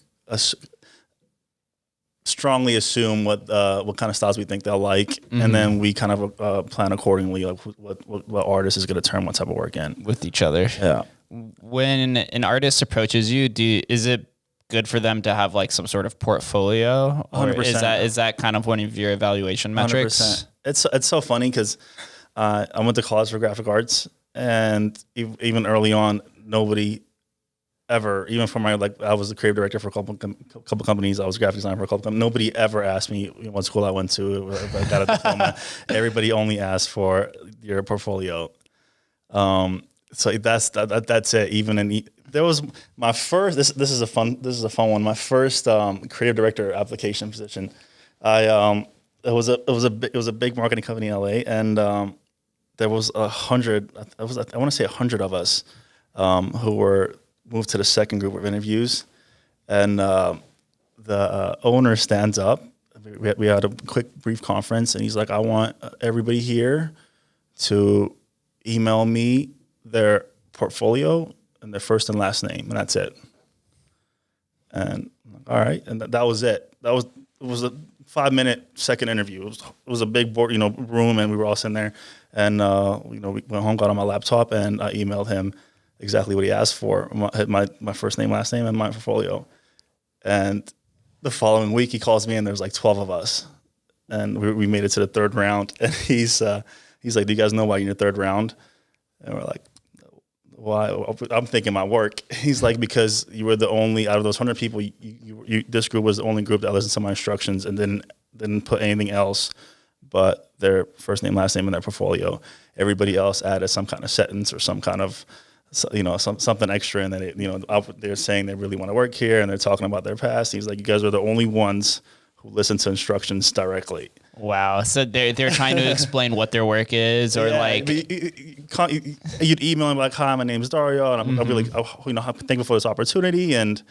strongly assume what kind of styles we think they'll like, mm-hmm. and then we kind of plan accordingly, like what artist is going to turn what type of work in with each other. Yeah. When an artist approaches you, is it good for them to have like some sort of portfolio, or 100%. Is that kind of one of your evaluation metrics? 100%. It's so funny because I went to college for graphic arts. And even early on, nobody ever, even for my, like, I was the creative director for a couple companies. I was a graphic designer for a couple companies. Nobody ever asked me what school I went to, if I got a diploma. Everybody only asked for your portfolio. So that's it. There was my first. This is a fun one. My first creative director application position. It was a big marketing company in LA, and there was 100. I want to say 100 of us who were moved to the second group of interviews, and the owner stands up. We had a quick brief conference, and he's like, "I want everybody here to email me their portfolio and their first and last name, and that's it." And all right, and that was it. It was a 5-minute second interview. It was a big board, room, and we were all sitting there. And we went home, got on my laptop, and I emailed him exactly what he asked for: my first name, last name, and my portfolio. And the following week, he calls me, and there's like 12 of us, and we made it to the third round. And he's like, "Do you guys know why you're in the third round?" And we're like, "Why?" I'm thinking my work. He's like, "Because you were the only out of those 100 people. This group was the only group that listened to my instructions and didn't didn't put anything else but their first name, last name in their portfolio. Everybody else added some kind of sentence or some kind of, something extra, and then they're saying they really want to work here, and they're talking about their past. He's like, you guys are the only ones who listen to instructions directly. Wow. So they're trying to explain what their work is, or you'd email them like, hi, my name is Dario, and I'm really thankful for this opportunity, and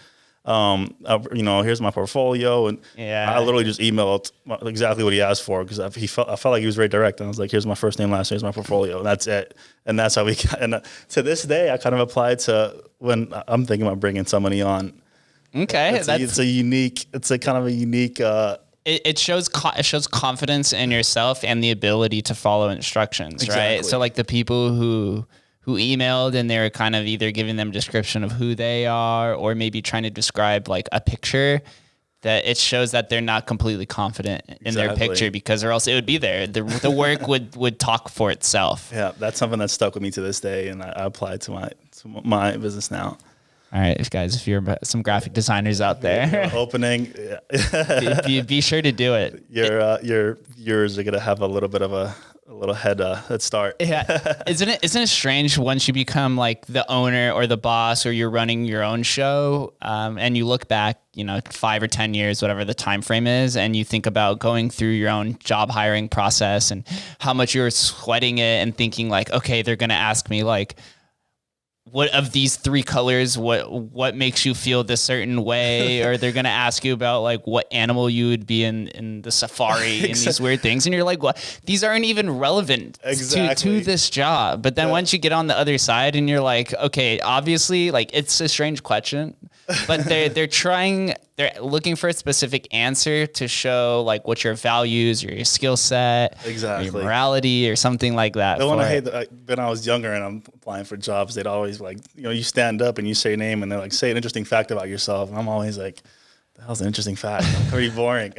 here's my portfolio, and I literally just emailed exactly what he asked for, because I felt like he was very direct, and I was like, here's my first name, last name, here's my portfolio, and that's it. And that's how we got, and to this day I kind of applied to when I'm thinking about bringing somebody on. Okay, it's a kind of a unique. It shows confidence in yourself and the ability to follow instructions, exactly. Right? So like the people who emailed, and they were kind of either giving them a description of who they are, or maybe trying to describe like a picture, that it shows that they're not completely confident in their picture, because or else it would be there. The work would talk for itself. Yeah, that's something that stuck with me to this day, and I applied to my business now. All right, guys, if you're some graphic designers out there, opening, be sure to do it. Yours are gonna have a little bit of a little head start. Yeah, isn't it strange once you become like the owner or the boss, or you're running your own show, and you look back, 5 or 10 years, whatever the time frame is, and you think about going through your own job hiring process and how much you're sweating it and thinking like, okay, they're gonna ask me like, what of these 3 colors, what makes you feel this certain way? Or they're going to ask you about like what animal you would be in the safari and these weird things. And you're like, what? These aren't even relevant to this job. But then once you get on the other side and you're like, okay, obviously like it's a strange question, but they're looking for a specific answer to show like what your values or your skill set, your morality or something like that. The one I hate, when I was younger and I'm applying for jobs, they'd always like, you stand up and you say your name, and they're like, say an interesting fact about yourself. And I'm always like, the hell's an interesting fact? I'm pretty boring.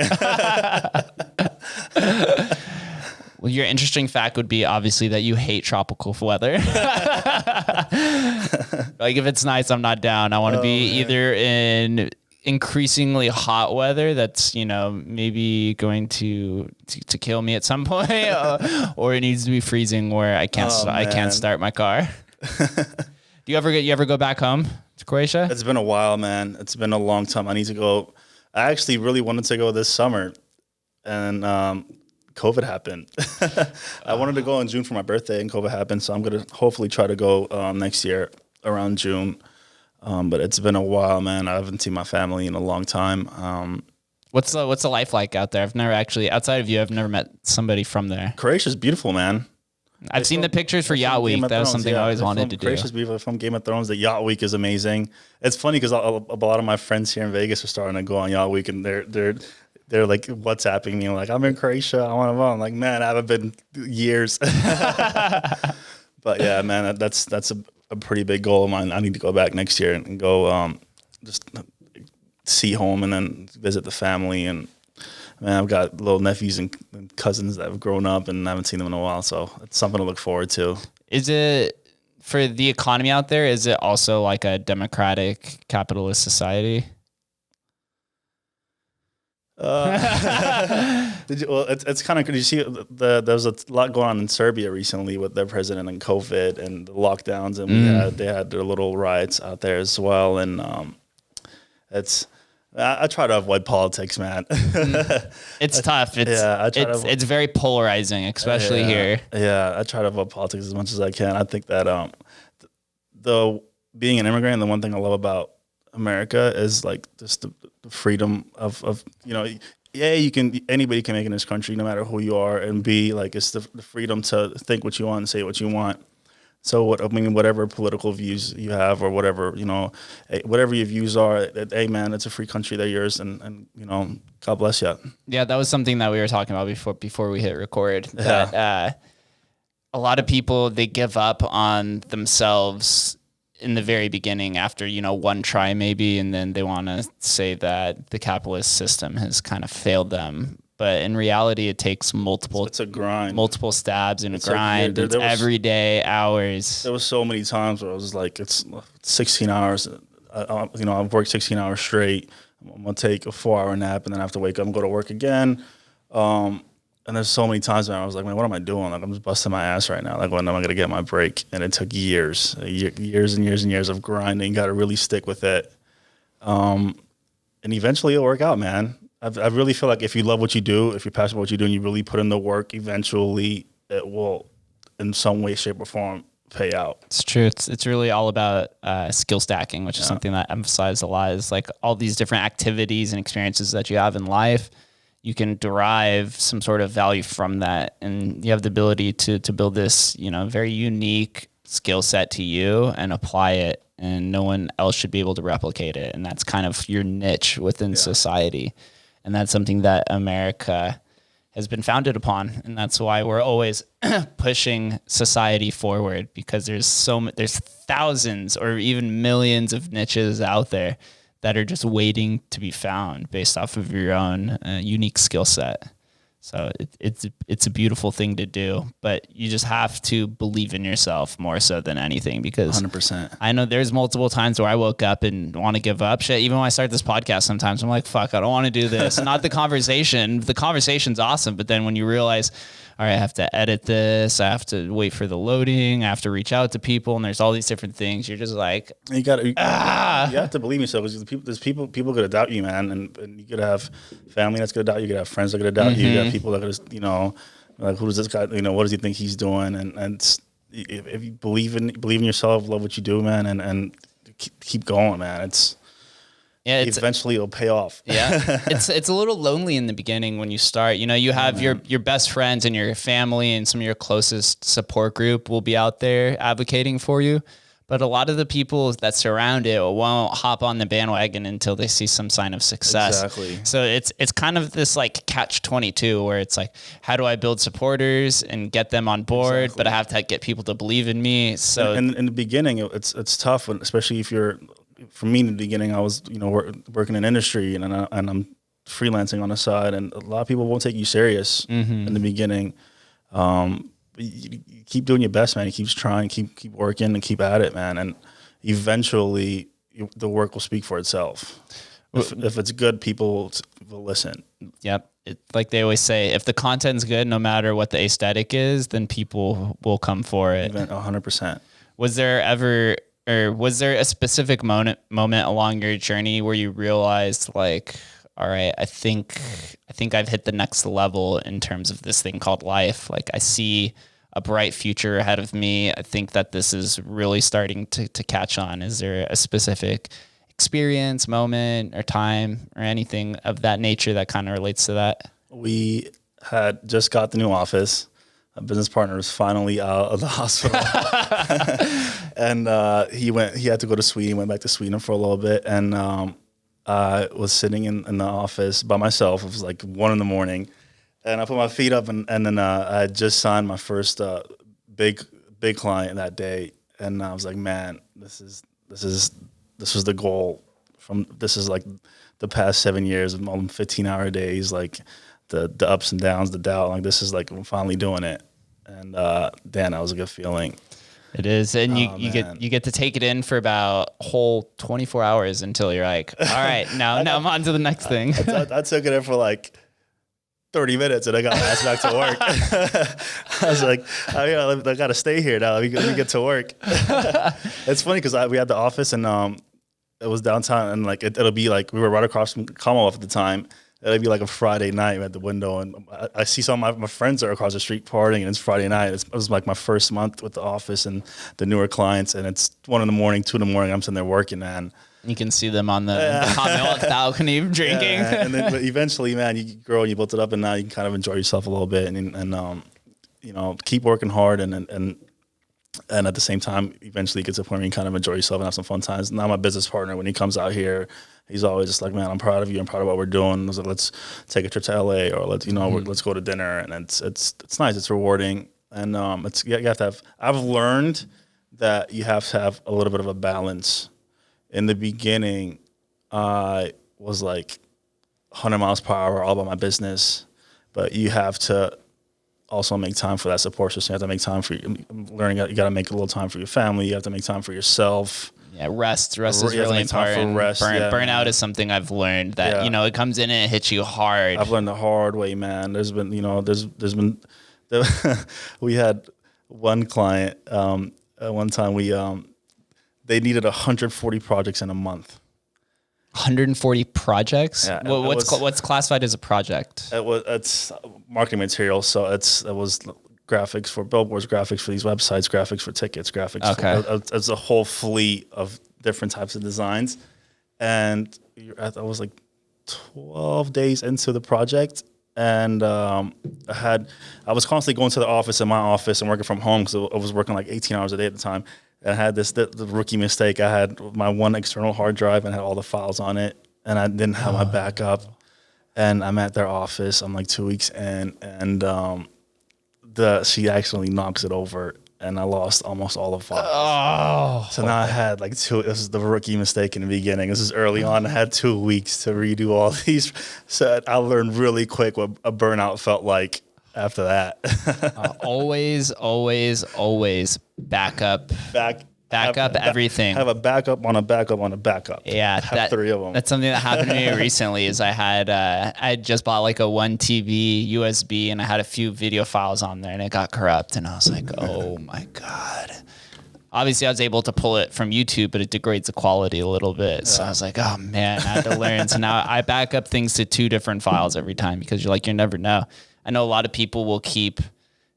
Well, your interesting fact would be obviously that you hate tropical weather. Like if it's nice, I'm not down. I want to be either in increasingly hot weather that's maybe going to kill me at some point, or it needs to be freezing where I can't start my car. Do you ever go back home to Croatia? It's been a while, man. It's been a long time. I need to go. I actually really wanted to go this summer, and COVID happened. I wanted to go in June for my birthday, and COVID happened. So I'm gonna hopefully try to go next year around June. But it's been a while, man. I haven't seen my family in a long time. What's the life like out there? I've never actually, outside of you, I've never met somebody from there. Croatia's beautiful, man. I've seen the pictures for Yacht Week. That was something I always wanted to do. Croatia's beautiful. From Game of Thrones, the Yacht Week is amazing. It's funny because a lot of my friends here in Vegas are starting to go on Yacht Week, and they're like WhatsApping me like, I'm in Croatia, I want to go. I'm like, man, I haven't been years. But yeah, man, that's a pretty big goal of mine. I need to go back next year and go just see home and then visit the family. And man, I've got little nephews and cousins that have grown up and I haven't seen them in a while. So it's something to look forward to. Is it, for the economy out there, is it also like a democratic capitalist society? It's kind of good. You see, there was a lot going on in Serbia recently with their president and COVID and the lockdowns, and they had their little riots out there as well. And I try to avoid politics, man. It's tough. It's very polarizing, especially here. Yeah, I try to avoid politics as much as I can. I think that being an immigrant, the one thing I love about America is like just the freedom of anybody can make in this country, no matter who you are, and be like, it's the freedom to think what you want and say what you want. So whatever political views you have, or whatever whatever your views are, hey man, it's a free country, they're yours, and God bless you. Yeah, that was something that we were talking about before we hit record. That a lot of people, they give up on themselves in the very beginning after, one try maybe, and then they want to say that the capitalist system has kind of failed them. But in reality, it takes it's a grind, multiple stabs and a grind. It's every day, hours. There was so many times where I was like, it's 16 hours. I've worked 16 hours straight. I'm going to take a 4-hour nap and then I have to wake up and go to work again. And there's so many times when I was like, man, what am I doing? Like, I'm just busting my ass right now. Like, when am I going to get my break? And it took years and years of grinding. Got to really stick with it. And eventually it'll work out, man. I really feel like if you love what you do, if you're passionate about what you do, and you really put in the work, eventually it will, in some way, shape, or form, pay out. It's true. It's really all about skill stacking, which is something that I emphasize a lot. Is like all these different activities and experiences that you have in life, you can derive some sort of value from that, and you have the ability to build this, very unique skill set to you and apply it, and no one else should be able to replicate it. And that's kind of your niche within society, and that's something that America has been founded upon, and that's why we're always pushing society forward, because there's thousands or even millions of niches out there that are just waiting to be found based off of your own unique skill set. So it's a beautiful thing to do, but you just have to believe in yourself more so than anything, because 100%. I know there's multiple times where I woke up and want to give up shit. Even when I start this podcast, sometimes I'm like, fuck, I don't want to do this. Not the conversation. The conversation's awesome. But then when you realize, all right, I have to edit this, I have to wait for the loading, I have to reach out to people, and there's all these different things. You're just like, you have to believe in yourself. There's people gonna doubt you, man, and you could have family that's gonna doubt you. You could have friends that are gonna doubt you. You got people that are gonna, like, who does this guy? What does he think he's doing? And if you believe in yourself, love what you do, man, and keep going, man. Eventually it'll pay off. Yeah. It's a little lonely in the beginning when you start. You have your best friends and your family and some of your closest support group will be out there advocating for you. But a lot of the people that surround it won't hop on the bandwagon until they see some sign of success. Exactly. So it's kind of this like catch-22 where it's like, how do I build supporters and get them on board? Exactly. But I have to get people to believe in me. So in the beginning, it's tough, especially if you're. For me, in the beginning, I was working in industry and I'm freelancing on the side, and a lot of people won't take you serious in the beginning. But you keep doing your best, man. You keep trying, keep working, and keep at it, man. And eventually, the work will speak for itself. If it's good, people will listen. Yep. Like they always say, if the content's good, no matter what the aesthetic is, then people will come for it. 100%. Was there a specific moment along your journey where you realized, like, all right, I think I've hit the next level in terms of this thing called life. Like, I see a bright future ahead of me. I think that this is really starting to catch on. Is there a specific experience, moment, or time, or anything of that nature that kind of relates to that? We had just got the new office. A business partner was finally out of the hospital. And he had to go to Sweden, went back to Sweden for a little bit. And I was sitting in the office by myself. It was like 1 a.m. And I put my feet up and then I had just signed my first big client that day. And I was like, man, this was the goal. This is like the past 7 years of 15-hour days, like the ups and downs, the doubt. Like, this is like, I'm finally doing it. And Dan, that was a good feeling. It is, and you get to take it in for about a whole 24 hours until you're like, all right, now I'm on to the next thing. I took it in for like 30 minutes, and I got my ass back to work. I was like, I got to stay here now. Let me get to work. It's funny because we had the office, and it was downtown, and like it'll be like we were right across from Commonwealth at the time. It'd be like a Friday night at the window, and I see some of my friends are across the street partying, and it's Friday night. It was like my first month with the office and the newer clients, and it's 1 a.m, 2 a.m. I'm sitting there working, man. You can see them on the Commonwealth balcony drinking. Yeah, and then but eventually, man, you grow and you built it up, and now you can kind of enjoy yourself a little bit, and keep working hard, and at the same time, eventually get to a point where you kind of enjoy yourself and have some fun times. Now my business partner, when he comes out here, he's always just like, man, I'm proud of you. I'm proud of what we're doing. I was like, let's take a trip to LA, or let's go to dinner. And it's nice. It's rewarding. And you have to have, I've learned that you have to have a little bit of a balance. In the beginning, I was like 100 miles per hour all about my business, but you have to also make time for that support system. You have to make time for learning. You got to make a little time for your family. You have to make time for yourself. Yeah, rest is really make time for important. rest. Burnout is something I've learned that it comes in and it hits you hard. I've learned the hard way, man. There's been we had one client one time they needed 140 projects in a month. 140 projects. Yeah, what's classified as a project? It's marketing material, so it was graphics for billboards, graphics for these websites, graphics for tickets, graphics. Okay. It's a whole fleet of different types of designs, and I was like 12 days into the project, and I was constantly going to the office in my office and working from home because I was working like 18 hours a day at the time. And I had the rookie mistake. I had my one external hard drive and had all the files on it, and I didn't have my backup. And I'm at their office. I'm like 2 weeks in, and she accidentally knocks it over, and I lost almost all the files. Oh, so now I had like this is the rookie mistake in the beginning. This is early on. I had 2 weeks to redo all these. So I learned really quick what a burnout felt like after that. always backup everything. Have a backup on a backup on a backup. Yeah, have 3 of them. That's something that happened to me recently. Is I had just bought like a 1 TV USB, and I had a few video files on there, and it got corrupt, and I was like, oh my god. Obviously, I was able to pull it from YouTube, but it degrades the quality a little bit. So I was like, oh man, I had to learn. So now I back up things to 2 different files every time because you never know. I know a lot of people will keep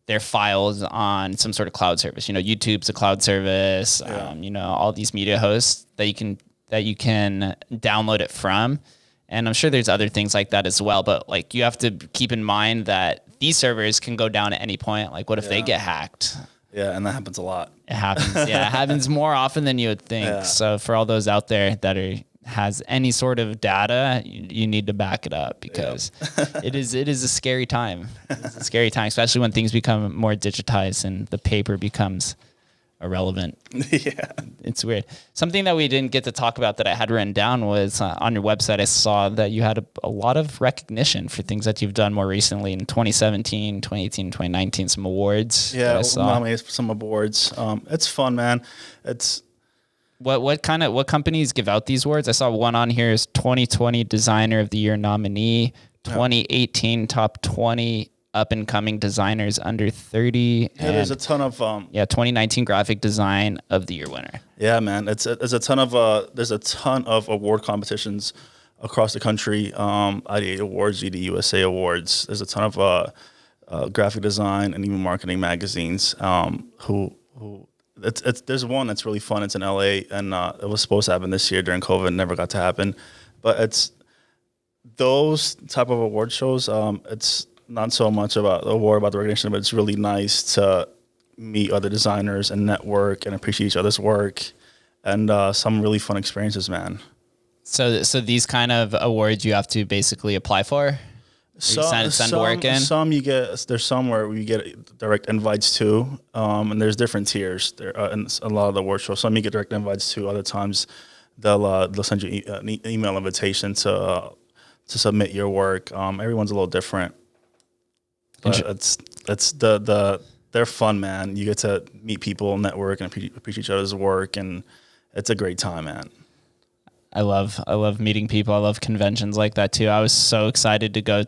their files on some sort of cloud service. YouTube's a cloud service. All these media hosts that you can download it from. And I'm sure there's other things like that as well. But like you have to keep in mind that these servers can go down at any point. Like what if they get hacked? Yeah, and that happens a lot. It happens. Yeah, it happens more often than you would think. Yeah. So for all those out there that has any sort of data, you need to back it up because it is a scary time. It's a scary time, especially when things become more digitized and the paper becomes irrelevant. Yeah. It's weird. Something that we didn't get to talk about that I had written down was on your website, I saw that you had a lot of recognition for things that you've done more recently in 2017, 2018, 2019, some awards. Yeah, I saw. Nominated for some awards. It's fun, man. It's... What companies give out these awards? I saw one on here is 2020 Designer of the Year nominee, 2018 top 20 up and coming designers under 30. Yeah, there's a ton of 2019 Graphic Design of the Year winner. Yeah, man, there's a ton of award competitions across the country. IDA Awards, GD USA Awards. There's a ton of graphic design and even marketing magazines who. There's one that's really fun. It's in LA, and it was supposed to happen this year during COVID. It never got to happen. But it's those type of award shows. It's not so much about the award, about the recognition, but it's really nice to meet other designers and network and appreciate each other's work, and some really fun experiences, man. So these kind of awards you have to basically apply for? Send work in? There's some where you get direct invites to, and there's different tiers. There and a lot of the award shows. Some you get direct invites to. Other times, they'll send you an email invitation to submit your work. Everyone's a little different, but they're fun, man. You get to meet people, network, and appreciate each other's work, and it's a great time, man. I love meeting people. I love conventions like that too. I was so excited to go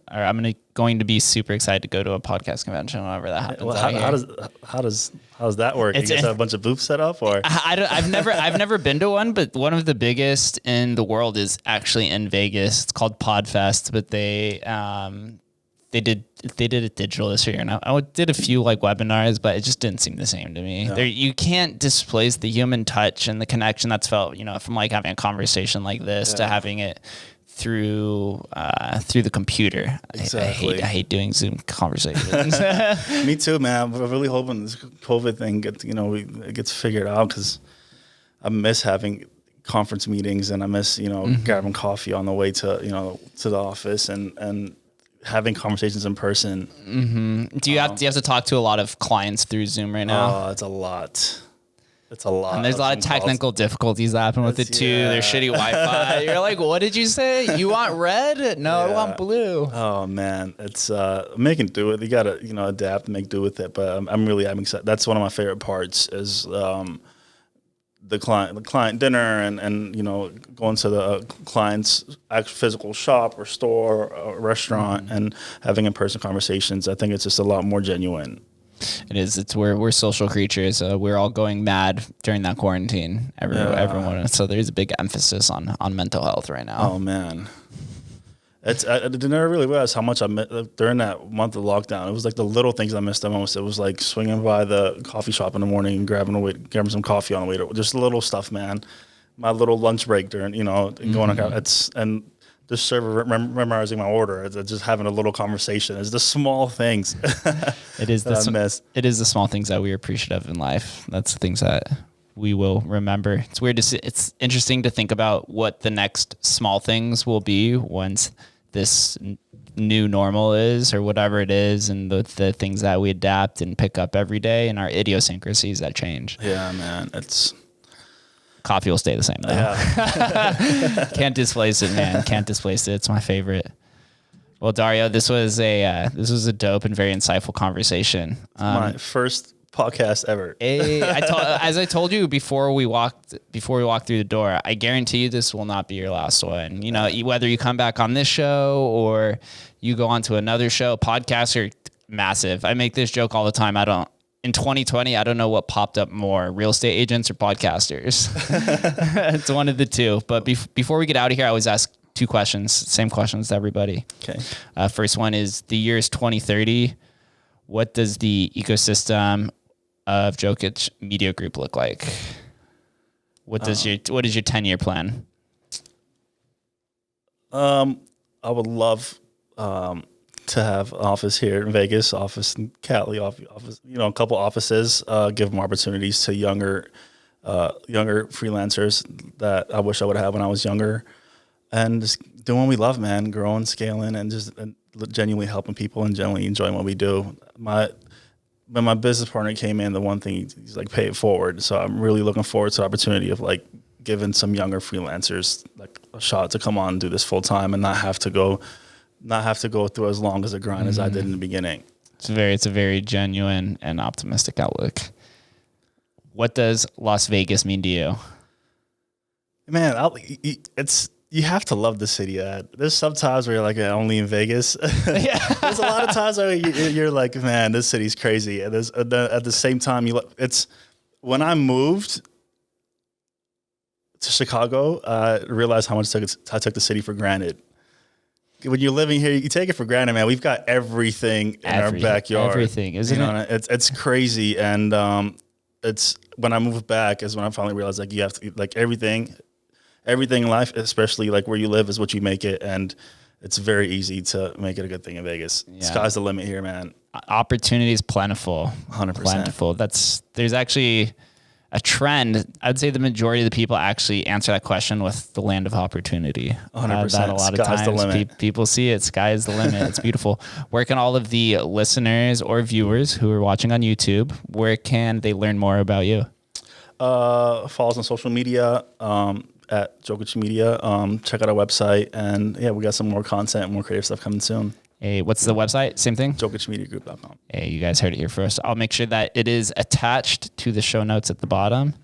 I'm going to be super excited to go to a podcast convention whenever that happens. Well, how does that work? You guys have a bunch of booths set up, or I've never been to one, but one of the biggest in the world is actually in Vegas. It's called Podfest, but they did it digital this year, and I did a few like webinars, but it just didn't seem the same to me. No. You can't displace the human touch and the connection that's felt, from like having a conversation like this to having it through the computer. Exactly. I hate doing Zoom conversations. Me too, man. We're really hoping this COVID thing it gets figured out, because I miss having conference meetings, and I miss grabbing coffee on the way to to the office and having conversations in person. Mm-hmm. Do you have to talk to a lot of clients through Zoom right now? Oh, it's a lot. It's a lot. And there's a lot of technical difficulties that happen with it too. Yeah. There's shitty Wi-Fi. You're like, what did you say? You want red? No, I want blue. Oh man, it's making do with it. You gotta adapt and make do with it. But I'm excited. That's one of my favorite parts is the client dinner and going to the client's physical shop or store or restaurant and having in-person conversations. I think it's just a lot more genuine. It is. It's we're social creatures. We're all going mad during that quarantine. Everyone. So there's a big emphasis on mental health right now. Oh man. I didn't really realize how much I missed during that month of lockdown. It was like the little things I missed the most. It was like swinging by the coffee shop in the morning and grabbing some coffee on the way to, just little stuff, man. My little lunch break during, going and the server memorizing my order. It's just having a little conversation. It's the small things. It is it is the small things that we are appreciative in life. That's the things that we will remember. It's weird to see. It's interesting to think about what the next small things will be once this new normal is, or whatever it is, and the things that we adapt and pick up every day, and our idiosyncrasies that change. Yeah, man. Coffee will stay the same though. Yeah. Can't displace it, man. Can't displace it. It's my favorite. Well, Dario, this was a dope and very insightful conversation. My first podcast ever. As I told you before we walked through the door, I guarantee you this will not be your last one. Whether you come back on this show or you go on to another show, podcasts are massive. I make this joke all the time. In 2020, I don't know what popped up more, real estate agents or podcasters. It's one of the two. But before we get out of here, I always ask two questions, same questions to everybody. Okay. First one is, the year is 2030. What does the ecosystem of Jokic Media Group look like? What is your 10-year plan? I would love to have an office here in Vegas, office in Cali, office, a couple offices, give more opportunities to younger freelancers that I wish I would have when I was younger, and just doing what we love, man, growing, scaling, and just genuinely helping people and genuinely enjoying what we do. When my business partner came in, the one thing he's like, pay it forward. So I'm really looking forward to the opportunity of like giving some younger freelancers like a shot to come on and do this full time and not have to go through as long as a grind as I did in the beginning. It's a very genuine and optimistic outlook. What does Las Vegas mean to you? Man, you have to love the city. There's some times where you're like, only in Vegas. Yeah. There's a lot of times where you're like, man, this city's crazy. And at the same time, when I moved to Chicago, I realized how much I took the city for granted. When you're living here, you take it for granted, man. We've got everything in our backyard. Everything, isn't it? It's crazy. And it's when I moved back is when I finally realized like you have to like everything in life, especially like where you live, is what you make it. And it's very easy to make it a good thing in Vegas. Yeah. Sky's the limit here, man. Opportunity is plentiful. 100%. Plentiful. There's actually a trend. I'd say the majority of the people actually answer that question with the land of opportunity. 100%. That a lot Sky's of times the limit. People see it. Sky is the limit. It's beautiful. Where can all of the listeners or viewers who are watching on YouTube, where can they learn more about you? Follow us on social media, at Jokic Media. Check out our website, and yeah, we got some more content, more creative stuff coming soon. Hey, what's the website? Same thing? JokicMediaGroup.com. Hey, you guys heard it here first. I'll make sure that it is attached to the show notes at the bottom.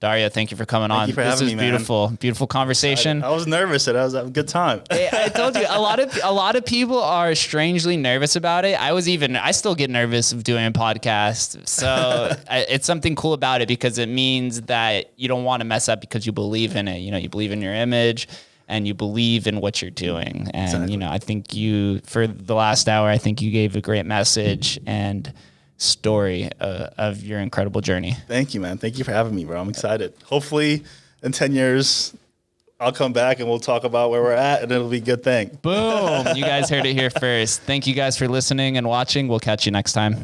Dario, thank you for coming on. Thank you for having me, man. Beautiful, beautiful conversation. I was nervous, and I was having a good time. Hey, I told you, a lot of people are strangely nervous about it. I still get nervous of doing a podcast. So it's something cool about it because it means that you don't want to mess up because you believe in it. You believe in your image and you believe in what you're doing. And, exactly. I think for the last hour, I think you gave a great message and story of your incredible journey. Thank you, man. Thank you for having me, bro. I'm excited. Hopefully in 10 years, I'll come back and we'll talk about where we're at and it'll be a good thing. Boom. You guys heard it here first. Thank you guys for listening and watching. We'll catch you next time.